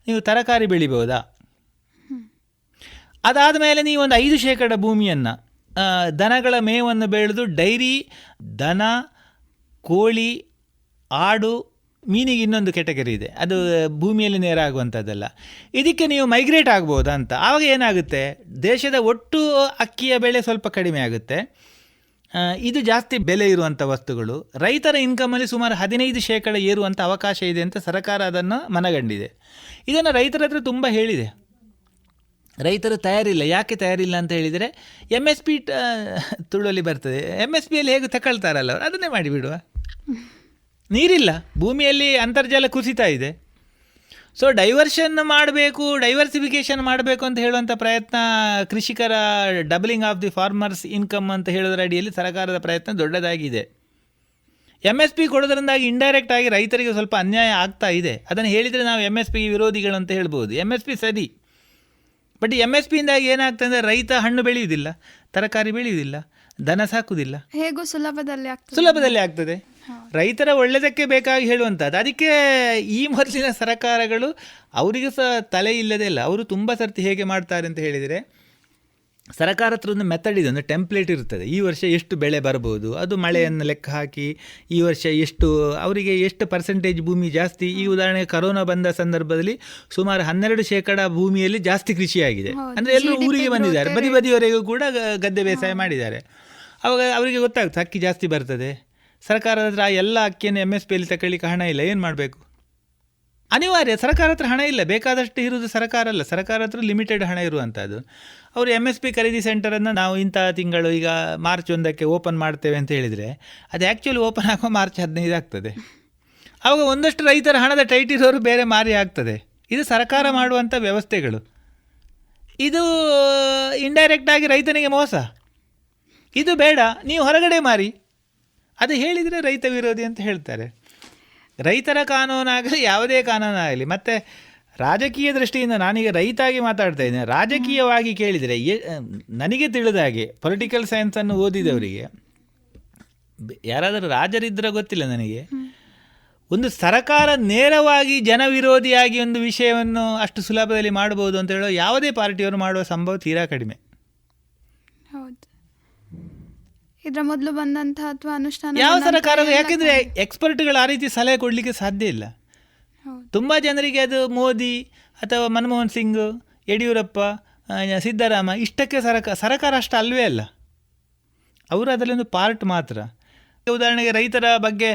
ನೀವು ತರಕಾರಿ ಬೆಳಿಬೋದಾ. ಅದಾದ ಮೇಲೆ ನೀವು ಒಂದು 5% ಭೂಮಿಯನ್ನು ದನಗಳ ಮೇವನ್ನು ಬೆಳೆದು ಡೈರಿ, ದನ, ಕೋಳಿ, ಆಡು, ಮೀನಿಗೆ ಇನ್ನೊಂದು ಕೆಟಗರಿ ಇದೆ, ಅದು ಭೂಮಿಯಲ್ಲಿ ನೇರ ಆಗುವಂಥದ್ದಲ್ಲ. ಇದಕ್ಕೆ ನೀವು ಮೈಗ್ರೇಟ್ ಆಗ್ಬೋದಾ ಅಂತ. ಆವಾಗ ಏನಾಗುತ್ತೆ, ದೇಶದ ಒಟ್ಟು ಅಕ್ಕಿಯ ಬೆಲೆ ಸ್ವಲ್ಪ ಕಡಿಮೆ ಆಗುತ್ತೆ. ಇದು ಜಾಸ್ತಿ ಬೆಲೆ ಇರುವಂಥ ವಸ್ತುಗಳು. ರೈತರ ಇನ್ಕಮಲ್ಲಿ ಸುಮಾರು 15% ಏರುವಂಥ ಅವಕಾಶ ಇದೆ ಅಂತ ಸರ್ಕಾರ ಅದನ್ನು ಮನಗಂಡಿದೆ. ಇದನ್ನು ರೈತರ ಹತ್ರ ತುಂಬ ಹೇಳಿದೆ. ರೈತರು ತಯಾರಿಲ್ಲ. ಯಾಕೆ ತಯಾರಿಲ್ಲ ಅಂತ ಹೇಳಿದರೆ, MSP ತುಳುವಲ್ಲಿ ಬರ್ತದೆ, MSPಯಲ್ಲಿ ಹೇಗೆ ತಗೊಳ್ತಾರಲ್ಲ ಅವರು, ಅದನ್ನೇ ಮಾಡಿಬಿಡುವ. ನೀರಿಲ್ಲ, ಭೂಮಿಯಲ್ಲಿ ಅಂತರ್ಜಲ ಕುಸಿತ ಇದೆ. ಸೊ ಡೈವರ್ಸಿಫಿಕೇಷನ್ ಮಾಡಬೇಕು ಅಂತ ಹೇಳುವಂಥ ಪ್ರಯತ್ನ, ಕೃಷಿಕರ doubling of the farmers income ಅಂತ ಹೇಳೋದ್ರ ಅಡಿಯಲ್ಲಿ ಸರ್ಕಾರದ ಪ್ರಯತ್ನ ದೊಡ್ಡದಾಗಿದೆ. MSP ಕೊಡೋದ್ರಿಂದಾಗಿ ಇಂಡೈರೆಕ್ಟ್ ಆಗಿ ರೈತರಿಗೆ ಸ್ವಲ್ಪ ಅನ್ಯಾಯ ಆಗ್ತಾ ಇದೆ. ಅದನ್ನು ಹೇಳಿದರೆ ನಾವು MSP ವಿರೋಧಿಗಳು ಅಂತ ಹೇಳ್ಬೋದು. MSP ಸರಿ, ಬಟ್ MSPಯಿಂದಾಗಿ ಏನಾಗ್ತದೆ ಅಂದರೆ ರೈತ ಹಣ್ಣು ಬೆಳೆಯುವುದಿಲ್ಲ, ತರಕಾರಿ ಬೆಳೆಯುವುದಿಲ್ಲ, ದನ ಸಾಕುವುದಿಲ್ಲ, ಹೇಗೂ ಸುಲಭದಲ್ಲಿ ಆಗ್ತದೆ. ರೈತರ ಒಳ್ಳೆಯದಕ್ಕೆ ಬೇಕಾಗಿ ಹೇಳುವಂಥದ್ದು. ಅದಕ್ಕೆ ಈ ಮೊದಲಿನ ಸರ್ಕಾರಗಳು ಅವರಿಗೂ ಸಹ ತಲೆ ಇಲ್ಲದೆ ಇಲ್ಲ. ಅವರು ತುಂಬ ಸರ್ತಿ ಹೇಗೆ ಮಾಡ್ತಾರೆ ಅಂತ ಹೇಳಿದರೆ, ಸರ್ಕಾರ ಹತ್ರ ಒಂದು ಮೆಥಡ್ ಇದೆ, ಒಂದು ಟೆಂಪ್ಲೇಟ್ ಇರ್ತದೆ. ಈ ವರ್ಷ ಎಷ್ಟು ಬೆಳೆ ಬರ್ಬೋದು, ಅದು ಮಳೆಯನ್ನು ಲೆಕ್ಕ ಹಾಕಿ ಈ ವರ್ಷ ಅವರಿಗೆ ಎಷ್ಟು ಪರ್ಸೆಂಟೇಜ್ ಭೂಮಿ ಜಾಸ್ತಿ. ಈ ಉದಾಹರಣೆಗೆ ಕರೋನಾ ಬಂದ ಸಂದರ್ಭದಲ್ಲಿ ಸುಮಾರು 12% ಭೂಮಿಯಲ್ಲಿ ಜಾಸ್ತಿ ಕೃಷಿಯಾಗಿದೆ. ಅಂದರೆ ಎಲ್ಲರೂ ಊರಿಗೆ ಬಂದಿದ್ದಾರೆ, ಬದಿಯವರೆಗೂ ಕೂಡ ಗದ್ದೆ ಬೇಸಾಯ ಮಾಡಿದ್ದಾರೆ. ಅವಾಗ ಅವರಿಗೆ ಗೊತ್ತಾಗುತ್ತೆ ಅಕ್ಕಿ ಜಾಸ್ತಿ ಬರ್ತದೆ. ಸರ್ಕಾರದ ಹತ್ರ ಎಲ್ಲ ಅಕ್ಕಿಯನ್ನು MSPಯಲ್ಲಿ ತಗೊಳ್ಳಿಕ್ಕೆ ಹಣ ಇಲ್ಲ, ಏನು ಮಾಡಬೇಕು? ಅನಿವಾರ್ಯ. ಸರ್ಕಾರ ಹತ್ರ ಹಣ ಇಲ್ಲ, ಬೇಕಾದಷ್ಟು ಇರುವುದು ಸರ್ಕಾರ ಅಲ್ಲ, ಸರ್ಕಾರ ಹತ್ರ ಲಿಮಿಟೆಡ್ ಹಣ ಇರುವಂಥದ್ದು. ಅವರು MSP ಖರೀದಿ ಸೆಂಟರನ್ನು ನಾವು ಇಂಥ ತಿಂಗಳು ಈಗ ಮಾರ್ಚ್ 1ಕ್ಕೆ ಓಪನ್ ಮಾಡ್ತೇವೆ ಅಂತ ಹೇಳಿದರೆ, ಅದು ಆ್ಯಕ್ಚುಲಿ ಓಪನ್ ಆಗುವ ಮಾರ್ಚ್ 15 ಆಗ್ತದೆ. ಆವಾಗ ಒಂದಷ್ಟು ರೈತರ ಹಣದ ಟೈಟ್ ಇರೋರು ಬೇರೆ ಮಾರಿ ಆಗ್ತದೆ. ಇದು ಸರ್ಕಾರ ಮಾಡುವಂಥ ವ್ಯವಸ್ಥೆಗಳು. ಇದು ಇಂಡೈರೆಕ್ಟಾಗಿ ರೈತನಿಗೆ ಮೋಸ. ಇದು ಬೇಡ, ನೀವು ಹೊರಗಡೆ ಮಾರಿ, ಅದು ಹೇಳಿದರೆ ರೈತ ವಿರೋಧಿ ಅಂತ ಹೇಳ್ತಾರೆ. ರೈತರ ಕಾನೂನಾಗಲಿ ಯಾವುದೇ ಕಾನೂನಾಗಲಿ. ಮತ್ತು ರಾಜಕೀಯ ದೃಷ್ಟಿಯಿಂದ ನಾನೀಗ ರೈತ ಆಗಿ ಮಾತಾಡ್ತಾ ಇದ್ದೇನೆ. ರಾಜಕೀಯವಾಗಿ ಕೇಳಿದರೆ ನನಗೆ ತಿಳಿದ ಹಾಗೆ ಪೊಲಿಟಿಕಲ್ ಸೈನ್ಸನ್ನು ಓದಿದವರಿಗೆ ಯಾರಾದರೂ ರಾಜರಿದ್ದರೆ ಗೊತ್ತಿಲ್ಲ ನನಗೆ, ಒಂದು ಸರ್ಕಾರ ನೇರವಾಗಿ ಜನವಿರೋಧಿಯಾಗಿ ಒಂದು ವಿಷಯವನ್ನು ಅಷ್ಟು ಸುಲಭದಲ್ಲಿ ಮಾಡ್ಬೋದು ಅಂತ ಹೇಳೋ ಯಾವುದೇ ಪಾರ್ಟಿಯವರು ಮಾಡುವ ಸಂಭವ ತೀರಾ ಕಡಿಮೆ. ಹೌದು, ಇದರ ಮೊದಲು ಬಂದಂಥ ಅಥವಾ ಅನುಷ್ಠಾನ ಯಾವ ಸರ್ಕಾರ, ಯಾಕೆಂದರೆ ಎಕ್ಸ್ಪರ್ಟ್ಗಳು ಆ ರೀತಿ ಸಲಹೆ ಕೊಡಲಿಕ್ಕೆ ಸಾಧ್ಯ ಇಲ್ಲ. ತುಂಬ ಜನರಿಗೆ ಅದು ಮೋದಿ ಅಥವಾ ಮನಮೋಹನ್ ಸಿಂಗ್, ಯಡಿಯೂರಪ್ಪ, ಸಿದ್ದರಾಮ ಇಷ್ಟಕ್ಕೆ ಸರ್ಕಾರ ಅಷ್ಟು ಅಲ್ವೇ ಅಲ್ಲ, ಅವರು ಅದರಲ್ಲೊಂದು ಪಾರ್ಟ್ ಮಾತ್ರ. ಉದಾಹರಣೆಗೆ ರೈತರ ಬಗ್ಗೆ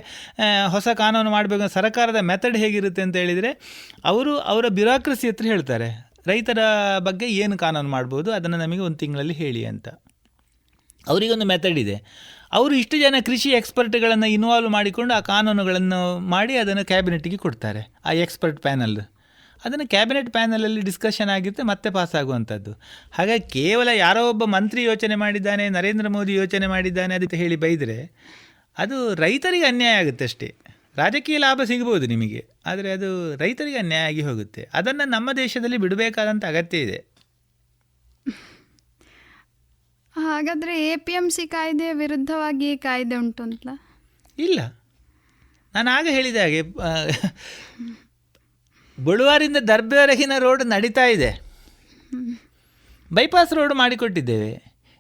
ಹೊಸ ಕಾನೂನು ಮಾಡಬೇಕು, ಸರ್ಕಾರದ ಮೆಥಡ್ ಹೇಗಿರುತ್ತೆ ಅಂತ ಹೇಳಿದರೆ, ಅವರ ಬ್ಯೂರೋಕ್ರಸಿ ಹತ್ರ ಹೇಳ್ತಾರೆ ರೈತರ ಬಗ್ಗೆ ಏನು ಕಾನೂನು ಮಾಡ್ಬೋದು, ಅದನ್ನು ನಮಗೆ 1 ತಿಂಗಳಲ್ಲಿ ಹೇಳಿ ಅಂತ. ಅವರಿಗೊಂದು ಮೆಥಡ್ ಇದೆ. ಅವರು ಇಷ್ಟು ಜನ ಕೃಷಿ ಎಕ್ಸ್ಪರ್ಟ್ಗಳನ್ನು ಇನ್ವಾಲ್ವ್ ಮಾಡಿಕೊಂಡು ಆ ಕಾನೂನುಗಳನ್ನು ಮಾಡಿ ಅದನ್ನು ಕ್ಯಾಬಿನೆಟ್ಗೆ ಕೊಡ್ತಾರೆ. ಆ ಎಕ್ಸ್ಪರ್ಟ್ ಪ್ಯಾನಲ್ ಅದನ್ನು ಕ್ಯಾಬಿನೆಟ್ ಪ್ಯಾನಲಲ್ಲಿ ಡಿಸ್ಕಷನ್ ಆಗಿರುತ್ತೆ, ಮತ್ತೆ ಪಾಸ್ ಆಗುವಂಥದ್ದು. ಹಾಗಾಗಿ ಕೇವಲ ಯಾರೋ ಒಬ್ಬ ಮಂತ್ರಿ ಯೋಚನೆ ಮಾಡಿದ್ದಾನೆ, ನರೇಂದ್ರ ಮೋದಿ ಯೋಚನೆ ಮಾಡಿದ್ದಾನೆ ಅದಕ್ಕೆ ಹೇಳಿ ಬೈದರೆ ಅದು ರೈತರಿಗೆ ಅನ್ಯಾಯ ಆಗುತ್ತೆ ಅಷ್ಟೇ. ರಾಜಕೀಯ ಲಾಭ ಸಿಗ್ಬೋದು ನಿಮಗೆ, ಆದರೆ ಅದು ರೈತರಿಗೆ ಅನ್ಯಾಯ ಆಗಿ ಹೋಗುತ್ತೆ. ಅದನ್ನು ನಮ್ಮ ದೇಶದಲ್ಲಿ ಬಿಡಬೇಕಾದಂಥ ಅಗತ್ಯ ಇದೆ. ಹಾಗಾದರೆ APMC ಕಾಯ್ದೆ ವಿರುದ್ಧವಾಗಿ ಕಾಯ್ದೆ ಉಂಟು ಅಂತಲ್ಲ? ಇಲ್ಲ, ನಾನು ಆಗ ಹೇಳಿದ ಹಾಗೆ ಬಳುವಾರಿಂದ ದರ್ಬೆವರೆಗಿನ ರೋಡ್ ನಡೀತಾ ಇದೆ, ಬೈಪಾಸ್ ರೋಡ್ ಮಾಡಿಕೊಟ್ಟಿದ್ದೇವೆ.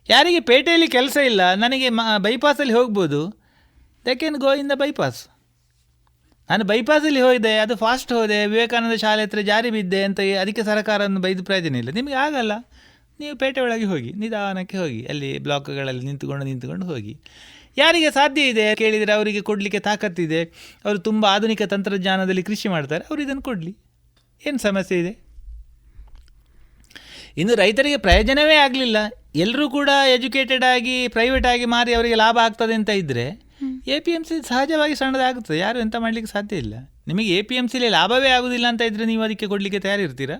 ಯಾರಿಗೆ ಪೇಟೆಯಲ್ಲಿ ಕೆಲಸ ಇಲ್ಲ, ನನಗೆ ಬೈಪಾಸಲ್ಲಿ ಹೋಗ್ಬೋದು, they can go in the bypass. ನಾನು ಬೈಪಾಸಲ್ಲಿ ಹೋಗಿದೆ, ಅದು ಫಾಸ್ಟ್ ಹೋದೆ, ವಿವೇಕಾನಂದ ಶಾಲೆ ಹತ್ರ ಜಾರಿ ಬಿದ್ದೆ ಅಂತ ಅದಕ್ಕೆ ಸರ್ಕಾರವನ್ನು ಬೈದು ಪ್ರಯೋಜನ ಇಲ್ಲ. ನಿಮಗೆ ಆಗಲ್ಲ, ನೀವು ಪೇಟೆ ಒಳಗೆ ಹೋಗಿ, ನಿಧಾನಕ್ಕೆ ಹೋಗಿ, ಅಲ್ಲಿ ಬ್ಲಾಕ್ಗಳಲ್ಲಿ ನಿಂತುಕೊಂಡು ಹೋಗಿ. ಯಾರಿಗೆ ಸಾಧ್ಯ ಇದೆ ಕೇಳಿದರೆ, ಅವರಿಗೆ ಕೊಡಲಿಕ್ಕೆ ತಾಕತ್ತಿದೆ, ಅವರು ತುಂಬ ಆಧುನಿಕ ತಂತ್ರಜ್ಞಾನದಲ್ಲಿ ಕೃಷಿ ಮಾಡ್ತಾರೆ, ಅವರು ಇದನ್ನು ಕೊಡಲಿ, ಏನು ಸಮಸ್ಯೆ ಇದೆ? ಇನ್ನು ರೈತರಿಗೆ ಪ್ರಯೋಜನವೇ ಆಗಲಿಲ್ಲ, ಎಲ್ಲರೂ ಕೂಡ ಎಜುಕೇಟೆಡ್ ಆಗಿ ಪ್ರೈವೇಟ್ ಆಗಿ ಮಾರಿ ಅವರಿಗೆ ಲಾಭ ಆಗ್ತದೆ ಅಂತ ಇದ್ದರೆ APMC ಸಹಜವಾಗಿ ಸಣ್ಣದಾಗುತ್ತದೆ, ಯಾರು ಎಂತ ಮಾಡಲಿಕ್ಕೆ ಸಾಧ್ಯ ಇಲ್ಲ. ನಿಮಗೆ APMCಲಿ ಲಾಭವೇ ಆಗೋದಿಲ್ಲ ಅಂತ ಇದ್ದರೆ ನೀವು ಅದಕ್ಕೆ ಕೊಡಲಿಕ್ಕೆ ತಯಾರಿರ್ತೀರಾ?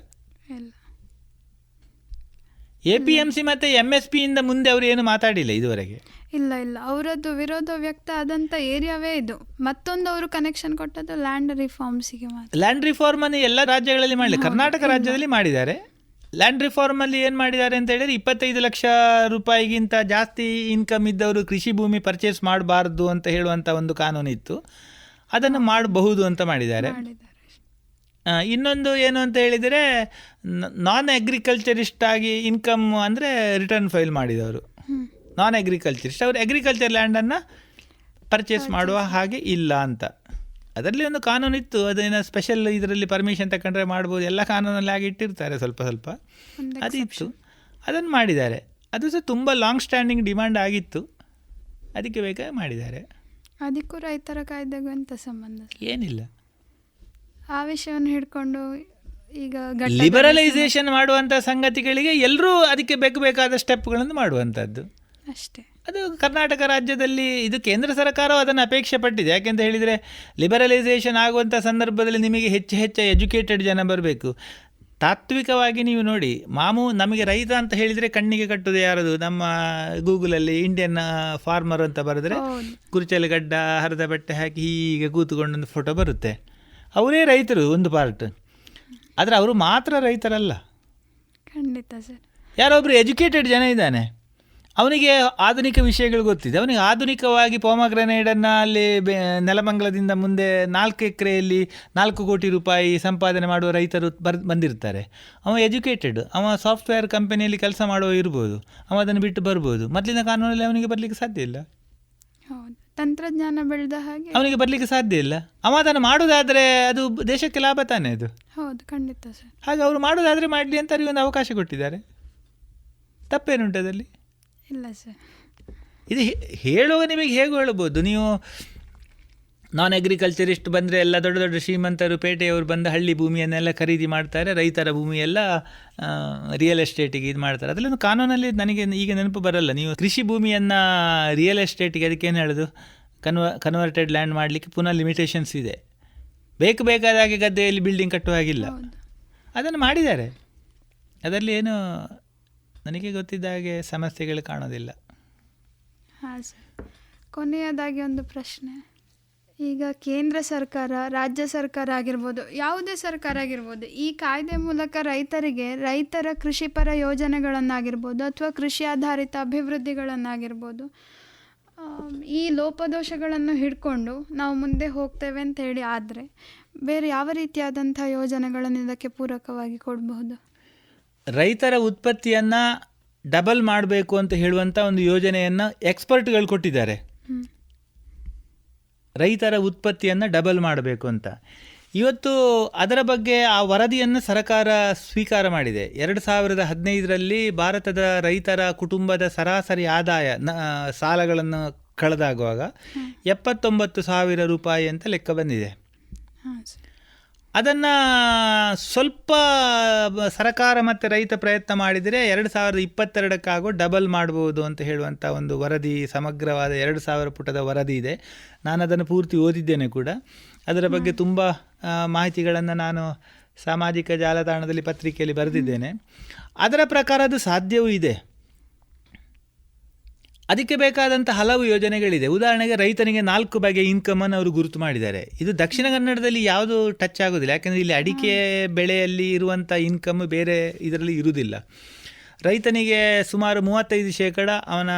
APMC ಮತ್ತು MSPಯಿಂದ ಮುಂದೆ ಅವರು ಏನು ಮಾತಾಡಿಲ್ಲ ಇದುವರೆಗೆ. ಇಲ್ಲ, ಅವರದ್ದು ವಿರೋಧ ವ್ಯಕ್ತ ಆದಂಥ ಏರಿಯಾವೇ ಇದು. ಮತ್ತೊಂದು ಅವರು ಕನೆಕ್ಷನ್ ಕೊಟ್ಟದ್ದು ಲ್ಯಾಂಡ್ ರಿಫಾರ್ಮ್ಸಿಗೆ ಮಾತ್ರ. ಲ್ಯಾಂಡ್ ರಿಫಾರ್ಮನ್ನು ಎಲ್ಲ ರಾಜ್ಯಗಳಲ್ಲಿ ಮಾಡಲಿ, ಕರ್ನಾಟಕ ರಾಜ್ಯದಲ್ಲಿ ಮಾಡಿದ್ದಾರೆ. ಲ್ಯಾಂಡ್ ರಿಫಾರ್ಮಲ್ಲಿ ಏನು ಮಾಡಿದ್ದಾರೆ ಅಂತ ಹೇಳಿದರೆ, 25 ಲಕ್ಷ ರೂಪಾಯಿಗಿಂತ ಜಾಸ್ತಿ ಇನ್ಕಮ್ ಇದ್ದವರು ಕೃಷಿ ಭೂಮಿ ಪರ್ಚೇಸ್ ಮಾಡಬಾರ್ದು ಅಂತ ಹೇಳುವಂಥ ಒಂದು ಕಾನೂನಿತ್ತು, ಅದನ್ನು ಮಾಡಬಹುದು ಅಂತ ಮಾಡಿದ್ದಾರೆ. ಇನ್ನೊಂದು ಏನು ಅಂತ ಹೇಳಿದರೆ, ನಾನ್ ಅಗ್ರಿಕಲ್ಚರಿಸ್ಟ್ ಆಗಿ ಇನ್ಕಮ್ ಅಂದರೆ ರಿಟರ್ನ್ ಫೈಲ್ ಮಾಡಿದವರು, ನಾನ್ ಅಗ್ರಿಕಲ್ಚರಿಸ್ಟ್, ಅವರು ಅಗ್ರಿಕಲ್ಚರ್ ಲ್ಯಾಂಡನ್ನು ಪರ್ಚೇಸ್ ಮಾಡುವ ಹಾಗೆ ಇಲ್ಲ ಅಂತ. ಅದರಲ್ಲಿ ಒಂದು ಕಾನೂನಿತ್ತು, ಅದೇನೋ ಸ್ಪೆಷಲ್ ಇದರಲ್ಲಿ ಪರ್ಮಿಷನ್ ತಗೊಂಡ್ರೆ ಮಾಡ್ಬೋದು, ಎಲ್ಲ ಕಾನೂನಲ್ಲಿ ಆಗಿ ಇಟ್ಟಿರ್ತಾರೆ ಸ್ವಲ್ಪ ಅದಿತ್ತು, ಅದನ್ನು ಮಾಡಿದ್ದಾರೆ. ಅದು ಸಹ ತುಂಬ ಲಾಂಗ್ ಸ್ಟ್ಯಾಂಡಿಂಗ್ ಡಿಮ್ಯಾಂಡ್ ಆಗಿತ್ತು, ಅದಕ್ಕೆ ಬೇಕಾಗಿ ಮಾಡಿದ್ದಾರೆ. ಅದಕ್ಕೂ ರೈತರ ಕಾಯ್ದೆಗೂ ಎಂಥ ಸಂಬಂಧ? ಏನಿಲ್ಲ, ಆ ವಿಷಯವನ್ನು ಹಿಡ್ಕೊಂಡು ಈಗ ಲಿಬರಲೈಸೇಷನ್ ಮಾಡುವಂಥ ಸಂಗತಿಗಳಿಗೆ ಎಲ್ಲರೂ ಅದಕ್ಕೆ ಬೇಕಾದ ಸ್ಟೆಪ್ಗಳನ್ನು ಮಾಡುವಂಥದ್ದು ಅಷ್ಟೇ. ಅದು ಕರ್ನಾಟಕ ರಾಜ್ಯದಲ್ಲಿ ಇದು ಕೇಂದ್ರ ಸರ್ಕಾರವು ಅದನ್ನು ಅಪೇಕ್ಷೆ ಪಟ್ಟಿದೆ. ಯಾಕೆಂತ ಹೇಳಿದರೆ, ಲಿಬರಲೈಸೇಷನ್ ಆಗುವಂಥ ಸಂದರ್ಭದಲ್ಲಿ ನಿಮಗೆ ಹೆಚ್ಚು ಎಜುಕೇಟೆಡ್ ಜನ ಬರಬೇಕು. ತಾತ್ವಿಕವಾಗಿ ನೀವು ನೋಡಿ, ನಮಗೆ ರೈತ ಅಂತ ಹೇಳಿದರೆ ಕಣ್ಣಿಗೆ ಕಟ್ಟುವುದು ಯಾರದು? ನಮ್ಮ ಗೂಗಲಲ್ಲಿ ಇಂಡಿಯನ್ ಫಾರ್ಮರ್ ಅಂತ ಬರೆದ್ರೆ ಕುರ್ಚಲು ಗಡ್ಡ ಹರಿದ ಬಟ್ಟೆ ಹಾಕಿ ಹೀಗೆ ಕೂತ್ಕೊಂಡೊಂದು ಫೋಟೋ ಬರುತ್ತೆ. ಅವರೇ ರೈತರು ಒಂದು ಪಾರ್ಟ್, ಆದರೆ ಅವರು ಮಾತ್ರ ರೈತರಲ್ಲ. ಖಂಡಿತ ಸರ್. ಯಾರೊಬ್ಬರು ಎಜುಕೇಟೆಡ್ ಜನ ಇದ್ದಾನೆ, ಅವನಿಗೆ ಆಧುನಿಕ ವಿಷಯಗಳು ಗೊತ್ತಿದೆ, ಅವನಿಗೆ ಆಧುನಿಕವಾಗಿ ಪೋಮಗ್ರನೇಡನ್ನು ಅಲ್ಲಿ ನೆಲಮಂಗಲದಿಂದ ಮುಂದೆ 4 ಎಕರೆಯಲ್ಲಿ 4 ಕೋಟಿ ರೂಪಾಯಿ ಸಂಪಾದನೆ ಮಾಡುವ ರೈತರು ಬಂದಿರ್ತಾರೆ. ಅವ ಎಜುಕೇಟೆಡ್, ಅವ ಸಾಫ್ಟ್ವೇರ್ ಕಂಪನಿಯಲ್ಲಿ ಕೆಲಸ ಮಾಡುವ ಇರ್ಬೋದು, ಅವ ಅದನ್ನು ಬಿಟ್ಟು ಬರ್ಬೋದು. ಮೊದಲಿನ ಕಾನೂನಲ್ಲಿ ಅವನಿಗೆ ಬರಲಿಕ್ಕೆ ಸಾಧ್ಯ ಇಲ್ಲ. ಹೌದು, ತಂತ್ರಜ್ಞಾನ ಬೆಳೆದ ಹಾಗೆ ಅವನಿಗೆ ಬರಲಿಕ್ಕೆ ಸಾಧ್ಯ ಇಲ್ಲ. ಅವ ಅದನ್ನು ಮಾಡೋದಾದರೆ ಅದು ದೇಶಕ್ಕೆ ಲಾಭ ತಾನೇ ಅದು. ಹೌದು, ಖಂಡಿತ ಸರ್. ಹಾಗೆ ಅವರು ಮಾಡೋದಾದರೆ ಮಾಡಲಿ ಅಂತ ಅವರಿಗೆ ಒಂದು ಅವಕಾಶ ಕೊಟ್ಟಿದ್ದಾರೆ, ತಪ್ಪೇನುಂಟು ಅದರಲ್ಲಿ? ಇಲ್ಲ ಸರ್. ಇದು ಹೇಳುವಾಗ ನಿಮಗೆ ಹೇಗೆ ಹೇಳ್ಬೋದು, ನೀವು ನಾನ್ ಅಗ್ರಿಕಲ್ಚರಿಸ್ಟ್ ಬಂದರೆ ಎಲ್ಲ ದೊಡ್ಡ ಶ್ರೀಮಂತರು ಪೇಟೆಯವರು ಬಂದು ಹಳ್ಳಿ ಭೂಮಿಯನ್ನೆಲ್ಲ ಖರೀದಿ ಮಾಡ್ತಾರೆ, ರೈತರ ಭೂಮಿಯೆಲ್ಲ ರಿಯಲ್ ಎಸ್ಟೇಟಿಗೆ ಇದು ಮಾಡ್ತಾರೆ. ಅದರಲ್ಲೊಂದು ಕಾನೂನಲ್ಲಿ ನನಗೆ ಈಗ ನೆನಪು ಬರಲ್ಲ. ನೀವು ಕೃಷಿ ಭೂಮಿಯನ್ನು ರಿಯಲ್ ಎಸ್ಟೇಟಿಗೆ ಅದಕ್ಕೇನು ಹೇಳೋದು, ಕನ್ವರ್ಟೆಡ್ ಲ್ಯಾಂಡ್ ಮಾಡಲಿಕ್ಕೆ ಪುನಃ ಲಿಮಿಟೇಷನ್ಸ್ ಇದೆ. ಬೇಕಾದ ಹಾಗೆ ಗದ್ದೆಯಲ್ಲಿ ಬಿಲ್ಡಿಂಗ್ ಕಟ್ಟುವ ಹಾಗಿಲ್ಲ. ಅದನ್ನು ಮಾಡಿದ್ದಾರೆ, ಅದರಲ್ಲಿ ಏನು ನನಗೆ ಗೊತ್ತಿದ್ದ ಹಾಗೆ ಸಮಸ್ಯೆಗಳು ಕಾಣೋದಿಲ್ಲ. ಹಾಂ ಸರ್. ಕೊನೆಯದಾಗಿ ಒಂದು ಪ್ರಶ್ನೆ. ಈಗ ಕೇಂದ್ರ ಸರ್ಕಾರ, ರಾಜ್ಯ ಸರ್ಕಾರ ಆಗಿರ್ಬೋದು, ಯಾವುದೇ ಸರ್ಕಾರ ಆಗಿರ್ಬೋದು, ಈ ಕಾಯ್ದೆ ಮೂಲಕ ರೈತರ ಕೃಷಿಪರ ಯೋಜನೆಗಳನ್ನಾಗಿರ್ಬೋದು ಅಥವಾ ಕೃಷಿ ಆಧಾರಿತ ಅಭಿವೃದ್ಧಿಗಳನ್ನಾಗಿರ್ಬೋದು, ಈ ಲೋಪದೋಷಗಳನ್ನು ಹಿಡ್ಕೊಂಡು ನಾವು ಮುಂದೆ ಹೋಗ್ತೇವೆ ಅಂತ ಹೇಳಿ ಆದರೆ ಬೇರೆ ಯಾವ ರೀತಿಯಾದಂಥ ಯೋಜನೆಗಳನ್ನು ಇದಕ್ಕೆ ಪೂರಕವಾಗಿ ಕೊಡಬಹುದು? ರೈತರ ಉತ್ಪತ್ತಿಯನ್ನು ಡಬಲ್ ಮಾಡಬೇಕು ಅಂತ ಹೇಳುವಂಥ ಒಂದು ಯೋಜನೆಯನ್ನು ಎಕ್ಸ್ಪರ್ಟ್ಗಳು ಕೊಟ್ಟಿದ್ದಾರೆ. ರೈತರ ಉತ್ಪತ್ತಿಯನ್ನು ಡಬಲ್ ಮಾಡಬೇಕು ಅಂತ. ಇವತ್ತು ಅದರ ಬಗ್ಗೆ ಆ ವರದಿಯನ್ನು ಸರ್ಕಾರ ಸ್ವೀಕಾರ ಮಾಡಿದೆ. 2015ರಲ್ಲಿ ಭಾರತದ ರೈತರ ಕುಟುಂಬದ ಸರಾಸರಿ ಆದಾಯ ಸಾಲಗಳನ್ನು ಕಳೆದಾಗುವಾಗ 79,000 ರೂಪಾಯಿ ಅಂತ ಲೆಕ್ಕ ಬಂದಿದೆ. ಅದನ್ನು ಸ್ವಲ್ಪ ಸರ್ಕಾರ ಮತ್ತು ರೈತ ಪ್ರಯತ್ನ ಮಾಡಿದರೆ 2022 ಡಬಲ್ ಮಾಡ್ಬೋದು ಅಂತ ಹೇಳುವಂಥ ಒಂದು ವರದಿ, ಸಮಗ್ರವಾದ 2000 ಪುಟದ ವರದಿ ಇದೆ. ನಾನು ಅದನ್ನು ಪೂರ್ತಿ ಓದಿದ್ದೇನೆ ಕೂಡ. ಅದರ ಬಗ್ಗೆ ತುಂಬ ಮಾಹಿತಿಗಳನ್ನು ನಾನು ಸಾಮಾಜಿಕ ಜಾಲತಾಣದಲ್ಲಿ ಪತ್ರಿಕೆಯಲ್ಲಿ ಬರೆದಿದ್ದೇನೆ. ಅದರ ಪ್ರಕಾರ ಅದು ಸಾಧ್ಯವೂ ಇದೆ. ಅದಕ್ಕೆ ಬೇಕಾದಂಥ ಹಲವು ಯೋಜನೆಗಳಿದೆ. ಉದಾಹರಣೆಗೆ ರೈತನಿಗೆ 4 ಬಗೆಯ ಇನ್ಕಮನ್ನು ಅವರು ಗುರುತು ಮಾಡಿದ್ದಾರೆ. ಇದು ದಕ್ಷಿಣ ಕನ್ನಡದಲ್ಲಿ ಯಾವುದು ಟಚ್ ಆಗೋದಿಲ್ಲ, ಯಾಕೆಂದರೆ ಇಲ್ಲಿ ಅಡಿಕೆ ಬೆಳೆಯಲ್ಲಿ ಇರುವಂಥ ಇನ್ಕಮ್ ಬೇರೆ ಇದರಲ್ಲಿ ಇರುವುದಿಲ್ಲ. ರೈತನಿಗೆ ಸುಮಾರು 35% ಅವನ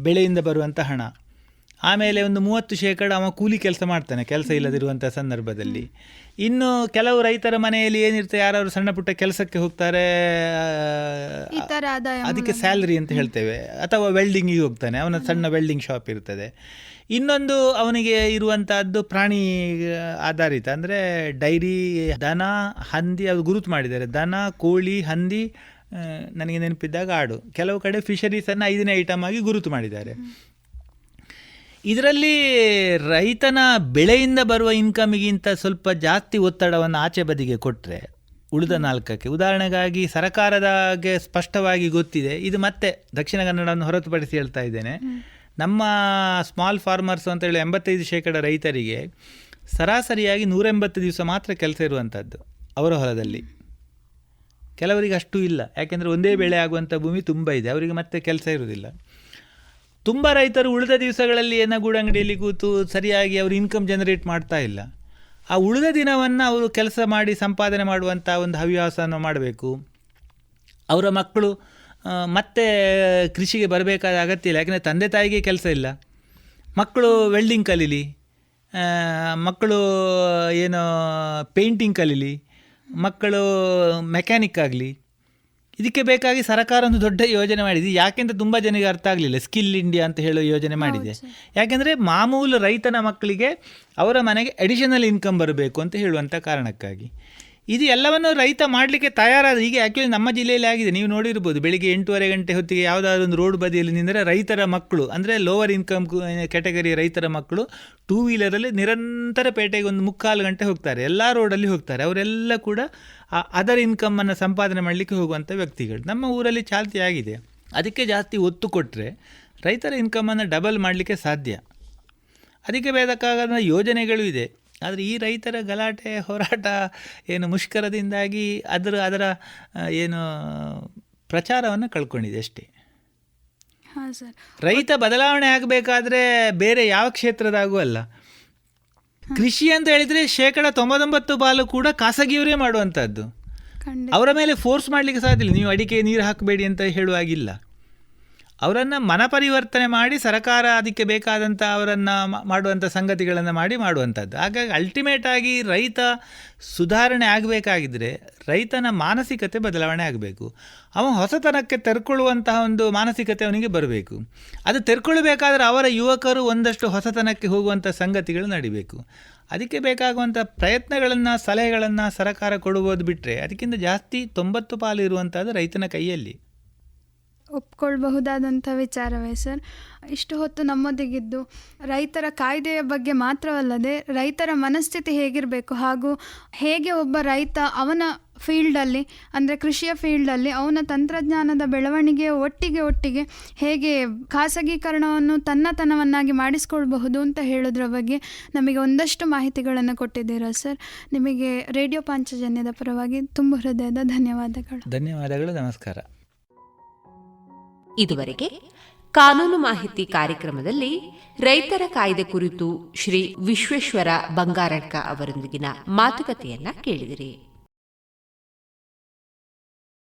ಬೆಳೆಯಿಂದ ಬರುವಂಥ ಹಣ, ಆಮೇಲೆ ಒಂದು 30% ಅವ ಕೂಲಿ ಕೆಲಸ ಮಾಡ್ತಾನೆ ಕೆಲಸ ಇಲ್ಲದಿರುವಂಥ ಸಂದರ್ಭದಲ್ಲಿ. ಇನ್ನು ಕೆಲವು ರೈತರ ಮನೆಯಲ್ಲಿ ಏನಿರ್ತದೆ, ಯಾರು ಸಣ್ಣ ಪುಟ್ಟ ಕೆಲಸಕ್ಕೆ ಹೋಗ್ತಾರೆ, ಅದಕ್ಕೆ ಸ್ಯಾಲರಿ ಅಂತ ಹೇಳ್ತೇವೆ, ಅಥವಾ ವೆಲ್ಡಿಂಗಿಗೆ ಹೋಗ್ತಾನೆ, ಅವನ ಸಣ್ಣ ವೆಲ್ಡಿಂಗ್ ಶಾಪ್ ಇರ್ತದೆ. ಇನ್ನೊಂದು ಅವನಿಗೆ ಇರುವಂಥದ್ದು ಪ್ರಾಣಿ ಆಧಾರಿತ, ಅಂದರೆ ಡೈರಿ, ದನ, ಹಂದಿ, ಅದು ಗುರುತು ಮಾಡಿದ್ದಾರೆ. ದನ, ಕೋಳಿ, ಹಂದಿ, ನನಗೆ ನೆನಪಿದ್ದಾಗ ಆಡು. ಕೆಲವು ಕಡೆ ಫಿಶರೀಸನ್ನು 5ನೇ ಐಟಮ್ ಆಗಿ ಗುರುತು ಮಾಡಿದ್ದಾರೆ. ಇದರಲ್ಲಿ ರೈತನ ಬೆಳೆಯಿಂದ ಬರುವ ಇನ್ಕಮಿಗಿಂತ ಸ್ವಲ್ಪ ಜಾಸ್ತಿ ಒತ್ತಡವನ್ನು ಆಚೆ ಬದಿಗೆ ಕೊಟ್ಟರೆ ಉಳಿದ 4ಕ್ಕೆ, ಉದಾಹರಣೆಗಾಗಿ ಸರ್ಕಾರದಾಗೆ ಸ್ಪಷ್ಟವಾಗಿ ಗೊತ್ತಿದೆ, ಇದು ಮತ್ತೆ ದಕ್ಷಿಣ ಕನ್ನಡವನ್ನು ಹೊರತುಪಡಿಸಿ ಹೇಳ್ತಾ ಇದ್ದೇನೆ, ನಮ್ಮ ಸ್ಮಾಲ್ ಫಾರ್ಮರ್ಸ್ ಅಂತ ಹೇಳಿ 85% ರೈತರಿಗೆ ಸರಾಸರಿಯಾಗಿ 180 ದಿವಸ ಮಾತ್ರ ಕೆಲಸ ಇರುವಂಥದ್ದು ಅವರ ಹೊಲದಲ್ಲಿ. ಕೆಲವರಿಗೆ ಅಷ್ಟು ಇಲ್ಲ, ಯಾಕೆಂದರೆ ಒಂದೇ ಬೆಳೆ ಆಗುವಂಥ ಭೂಮಿ ತುಂಬ ಇದೆ, ಅವರಿಗೆ ಮತ್ತೆ ಕೆಲಸ ಇರುವುದಿಲ್ಲ. ತುಂಬ ರೈತರು ಉಳಿದ ದಿವಸಗಳಲ್ಲಿ ಏನೋ ಗೂಡಂಗಡಿಯಲ್ಲಿ ಕೂತು ಸರಿಯಾಗಿ ಅವರು ಇನ್ಕಮ್ ಜನರೇಟ್ ಮಾಡ್ತಾ ಇಲ್ಲ. ಆ ಉಳಿದ ದಿನವನ್ನು ಅವರು ಕೆಲಸ ಮಾಡಿ ಸಂಪಾದನೆ ಮಾಡುವಂಥ ಒಂದು ಹವ್ಯಾಸವನ್ನು ಮಾಡಬೇಕು. ಅವರ ಮಕ್ಕಳು ಮತ್ತೆ ಕೃಷಿಗೆ ಬರಬೇಕಾದ ಅಗತ್ಯ ಇಲ್ಲ, ಯಾಕೆಂದರೆ ತಂದೆ ತಾಯಿಗೆ ಕೆಲಸ ಇಲ್ಲ. ಮಕ್ಕಳು ವೆಲ್ಡಿಂಗ್ ಕಲೀಲಿ, ಮಕ್ಕಳು ಏನೋ ಪೇಂಟಿಂಗ್ ಕಲೀಲಿ, ಮಕ್ಕಳು ಮೆಕ್ಯಾನಿಕ್ ಆಗಲಿ. ಇದಕ್ಕೆ ಬೇಕಾಗಿ ಸರ್ಕಾರ ಒಂದು ದೊಡ್ಡ ಯೋಜನೆ ಮಾಡಿದೆ. ಯಾಕೆಂದರೆ ತುಂಬ ಜನರಿಗೆ ಅರ್ಥ ಆಗಲಿಲ್ಲ, ಸ್ಕಿಲ್ ಇಂಡಿಯಾ ಅಂತ ಹೇಳೋ ಯೋಜನೆ ಮಾಡಿದೆ. ಯಾಕೆಂದರೆ ಮಾಮೂಲು ರೈತನ ಮಕ್ಕಳಿಗೆ ಅವರ ಮನೆಗೆ ಅಡಿಷನಲ್ ಇನ್ಕಮ್ ಬರಬೇಕು ಅಂತ ಹೇಳುವಂಥ ಕಾರಣಕ್ಕಾಗಿ. ಇದು ಎಲ್ಲವನ್ನು ರೈತ ಮಾಡಲಿಕ್ಕೆ ತಯಾರಾದ. ಈಗ ಆ್ಯಕ್ಚುಲಿ ನಮ್ಮ ಜಿಲ್ಲೆಯಲ್ಲಿ ಆಗಿದೆ, ನೀವು ನೋಡಿರ್ಬೋದು, ಬೆಳಿಗ್ಗೆ 8:30 ಗಂಟೆ ಹೊತ್ತಿಗೆ ಯಾವುದಾದ್ರೂ ಒಂದು ರೋಡ್ ಬದಿಯಲ್ಲಿ ನಿಂದರೆ ರೈತರ ಮಕ್ಕಳು, ಅಂದರೆ ಲೋವರ್ ಇನ್ಕಮ್ ಕ್ಯಾಟಗರಿ ರೈತರ ಮಕ್ಕಳು 2 ವೀಲರಲ್ಲಿ ನಿರಂತರ ಪೇಟೆಗೆ 1/4 ಗಂಟೆ ಹೋಗ್ತಾರೆ, ಎಲ್ಲ ರೋಡಲ್ಲಿ ಹೋಗ್ತಾರೆ. ಅವರೆಲ್ಲ ಕೂಡ ಅದರ್ ಇನ್ಕಮನ್ನು ಸಂಪಾದನೆ ಮಾಡಲಿಕ್ಕೆ ಹೋಗುವಂಥ ವ್ಯಕ್ತಿಗಳು ನಮ್ಮ ಊರಲ್ಲಿ ಚಾಲ್ತಿಯಾಗಿದೆ. ಅದಕ್ಕೆ ಜಾಸ್ತಿ ಒತ್ತು ಕೊಟ್ಟರೆ ರೈತರ ಇನ್ಕಮನ್ನು ಡಬಲ್ ಮಾಡಲಿಕ್ಕೆ ಸಾಧ್ಯ. ಅದಕ್ಕೆ ಬೇಕಾದ ಯೋಜನೆಗಳು ಇದೆ. ಆದರೆ ಈ ರೈತರ ಗಲಾಟೆ ಹೋರಾಟ ಏನು ಮುಷ್ಕರದಿಂದಾಗಿ ಅದರ ಏನು ಪ್ರಚಾರವನ್ನು ಕಳ್ಕೊಂಡಿದೆ ಅಷ್ಟೇ. ಹಾಂ ಸರ್, ರೈತ ಬದಲಾವಣೆ ಆಗಬೇಕಾದ್ರೆ ಬೇರೆ ಯಾವ ಕ್ಷೇತ್ರದಾಗೂ ಅಲ್ಲ. ಕೃಷಿ ಅಂತ ಹೇಳಿದರೆ 99% ಕೂಡ ಖಾಸಗಿಯವರೇ ಮಾಡುವಂಥದ್ದು. ಅವರ ಮೇಲೆ ಫೋರ್ಸ್ ಮಾಡಲಿಕ್ಕೆ ಸಾಧ್ಯ ಇಲ್ಲ. ನೀವು ಅಡಿಕೆ ನೀರು ಹಾಕಬೇಡಿ ಅಂತ ಹೇಳುವಾಗಿಲ್ಲ. ಅವರನ್ನು ಮನಪರಿವರ್ತನೆ ಮಾಡಿ ಸರ್ಕಾರ ಅದಕ್ಕೆ ಬೇಕಾದಂಥ ಅವರನ್ನು ಮಾಡುವಂಥ ಸಂಗತಿಗಳನ್ನು ಮಾಡುವಂಥದ್ದು. ಹಾಗಾಗಿ ಅಲ್ಟಿಮೇಟ್ ಆಗಿ ರೈತ ಸುಧಾರಣೆ ಆಗಬೇಕಾಗಿದ್ದರೆ ರೈತನ ಮಾನಸಿಕತೆ ಬದಲಾವಣೆ ಆಗಬೇಕು. ಅವನು ಹೊಸತನಕ್ಕೆ ತೆರ್ಕೊಳ್ಳುವಂತಹ ಒಂದು ಮಾನಸಿಕತೆ ಅವನಿಗೆ ಬರಬೇಕು. ಅದು ತೆರ್ಕೊಳ್ಬೇಕಾದ್ರೆ ಅವರ ಯುವಕರು ಒಂದಷ್ಟು ಹೊಸತನಕ್ಕೆ ಹೋಗುವಂಥ ಸಂಗತಿಗಳು ನಡಿಬೇಕು. ಅದಕ್ಕೆ ಬೇಕಾಗುವಂಥ ಪ್ರಯತ್ನಗಳನ್ನು ಸಲಹೆಗಳನ್ನು ಸರ್ಕಾರ ಕೊಡುವುದು ಬಿಟ್ಟರೆ ಅದಕ್ಕಿಂತ ಜಾಸ್ತಿ 90% ಇರುವಂಥದ್ದು ರೈತನ ಕೈಯಲ್ಲಿ. ಒಪ್ಕೊಳ್ಬಹುದಾದಂಥ ವಿಚಾರವೇ ಸರ್. ಇಷ್ಟು ಹೊತ್ತು ನಮ್ಮೊಂದಿಗಿದ್ದು ರೈತರ ಕಾಯ್ದೆಯ ಬಗ್ಗೆ ಮಾತ್ರವಲ್ಲದೆ ರೈತರ ಮನಸ್ಥಿತಿ ಹೇಗಿರಬೇಕು ಹಾಗೂ ಹೇಗೆ ಒಬ್ಬ ರೈತ ಅವನ ಫೀಲ್ಡಲ್ಲಿ, ಅಂದರೆ ಕೃಷಿಯ ಫೀಲ್ಡಲ್ಲಿ ಅವನ ತಂತ್ರಜ್ಞಾನದ ಬೆಳವಣಿಗೆ ಒಟ್ಟಿಗೆ ಹೇಗೆ ಖಾಸಗೀಕರಣವನ್ನು ತನ್ನತನವನ್ನಾಗಿ ಮಾಡಿಸ್ಕೊಳ್ಬಹುದು ಅಂತ ಹೇಳೋದ್ರ ಬಗ್ಗೆ ನಮಗೆ ಒಂದಷ್ಟು ಮಾಹಿತಿಗಳನ್ನು ಕೊಟ್ಟಿದ್ದೀರಾ ಸರ್. ನಿಮಗೆ ರೇಡಿಯೋ ಪಾಂಚಜನ್ಯದ ಪರವಾಗಿ ತುಂಬ ಹೃದಯದ ಧನ್ಯವಾದಗಳು. ಧನ್ಯವಾದಗಳು, ನಮಸ್ಕಾರ. ಇದುವರೆಗೆ ಕಾನೂನು ಮಾಹಿತಿ ಕಾರ್ಯಕ್ರಮದಲ್ಲಿ ರೈತರ ಕಾಯ್ದೆ ಕುರಿತು ಶ್ರೀ ವಿಶ್ವೇಶ್ವರ ಬಂಗಾರಡ್ಕ ಅವರೊಂದಿಗಿನ ಮಾತುಕತೆಯನ್ನ ಕೇಳಿದಿರಿ.